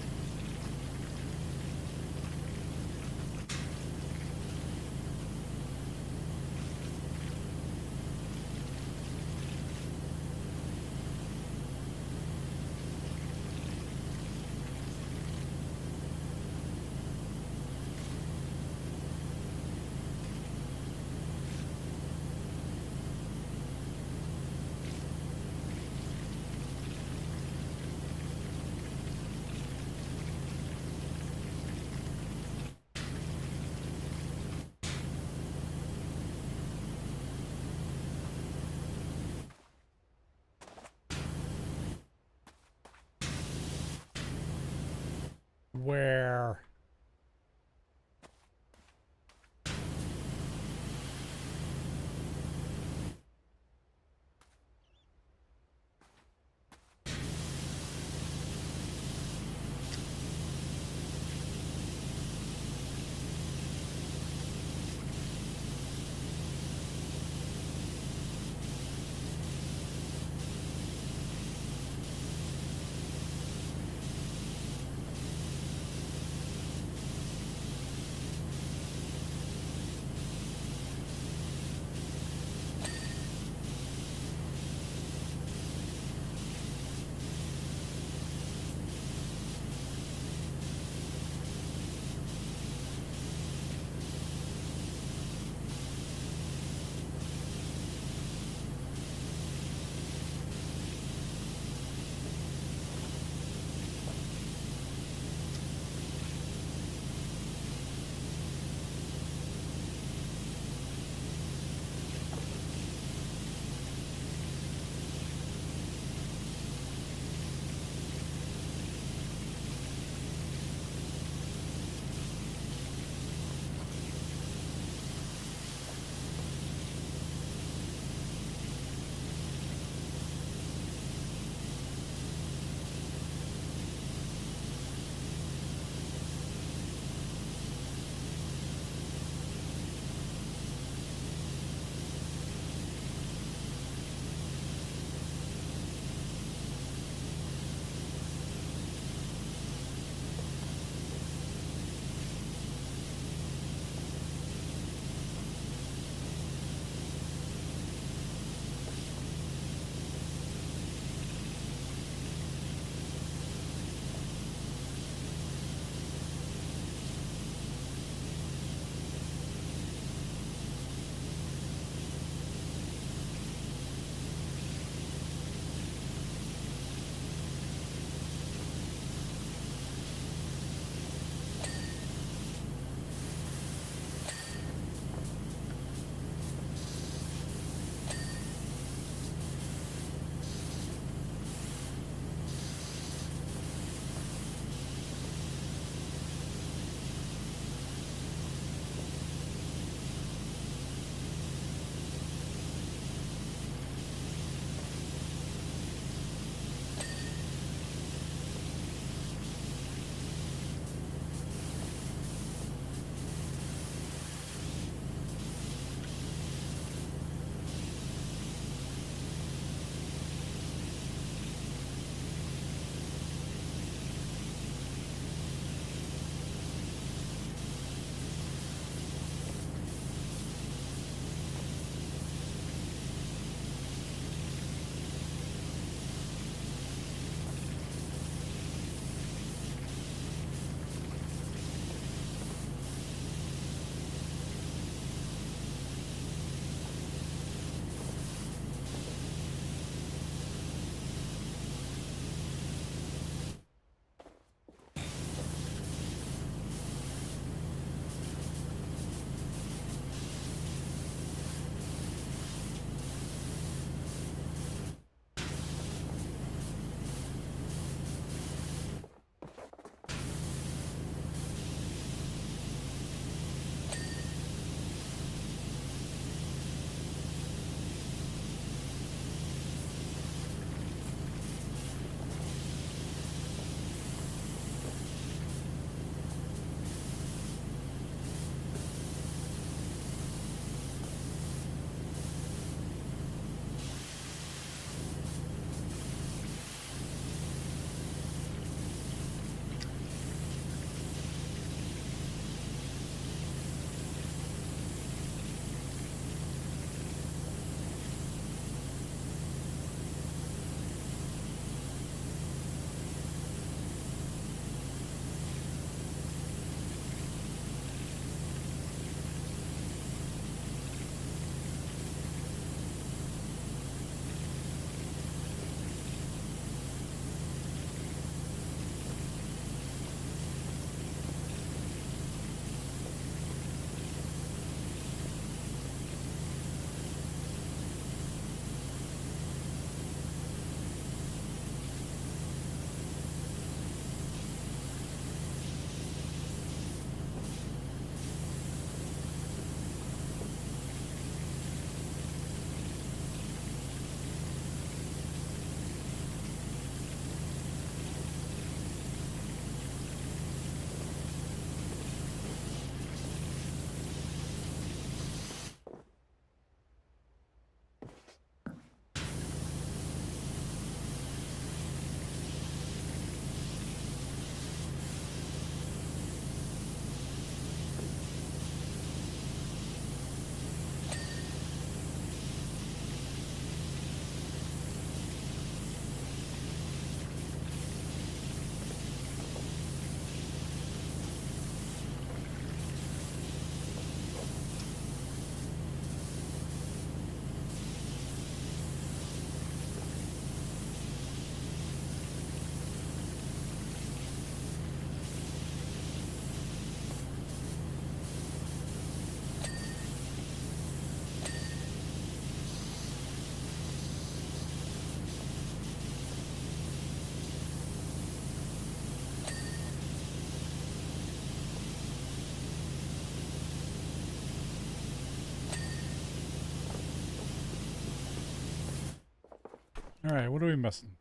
All right, what are we missing?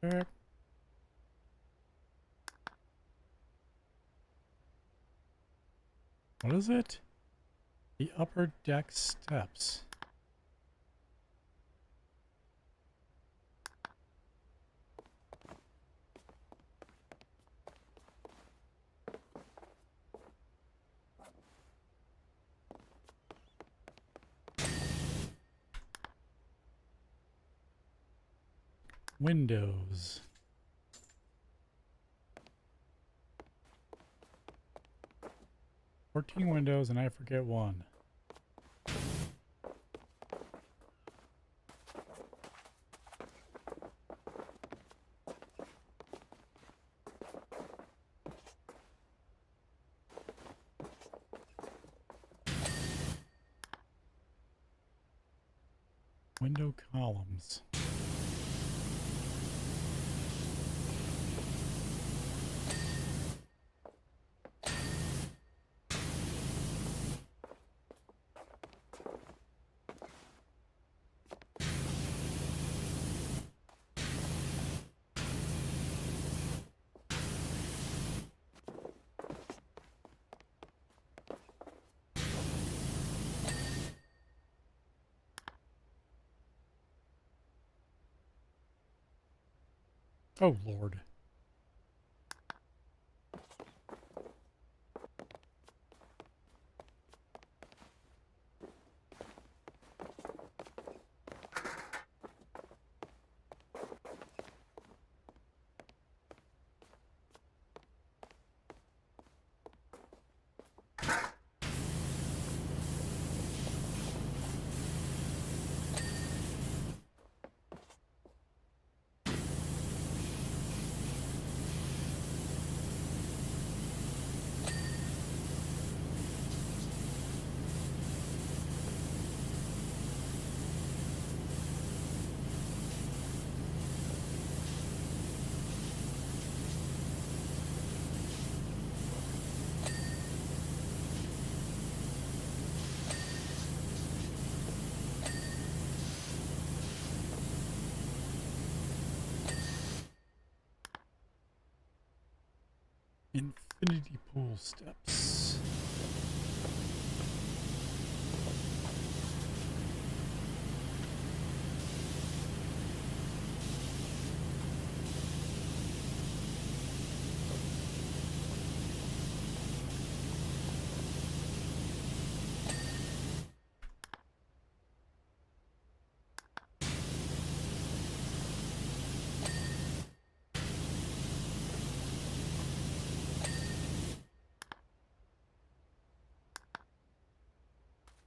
Eric. What is it? The upper deck steps. Windows. "14 windows and I forget one." Window columns. Oh, Lord. Infinity pool steps.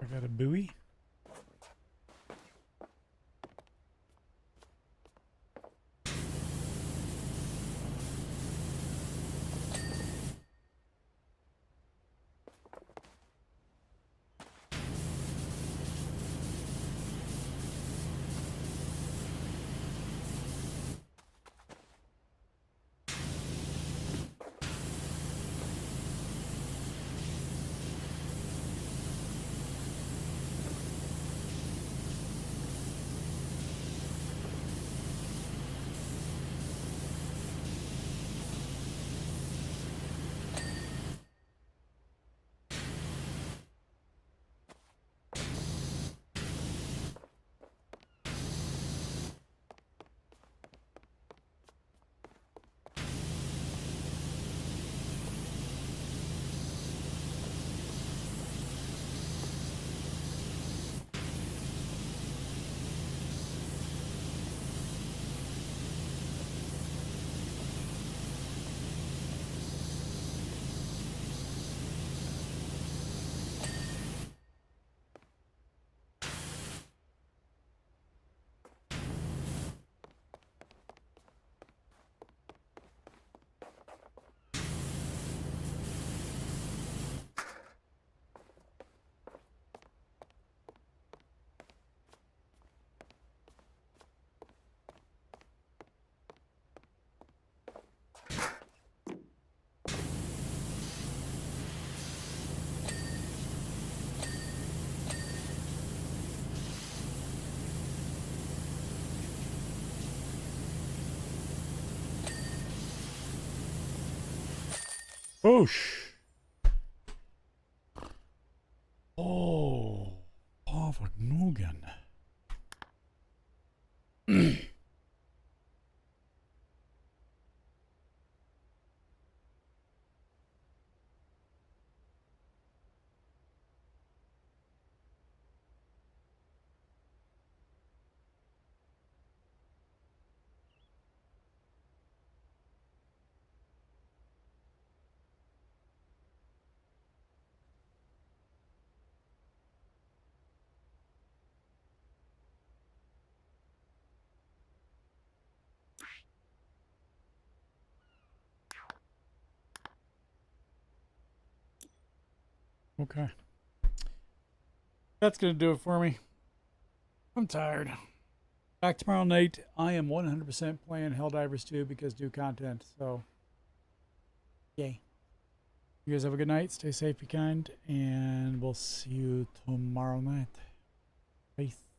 I got a buoy. Whoosh. Oh, Pavagnugan. Okay. That's going to do it for me. I'm tired. Back tomorrow night. I am 100% playing Helldivers 2 because new content. So, yay. You guys have a good night. Stay safe, be kind, and we'll see you tomorrow night. Peace.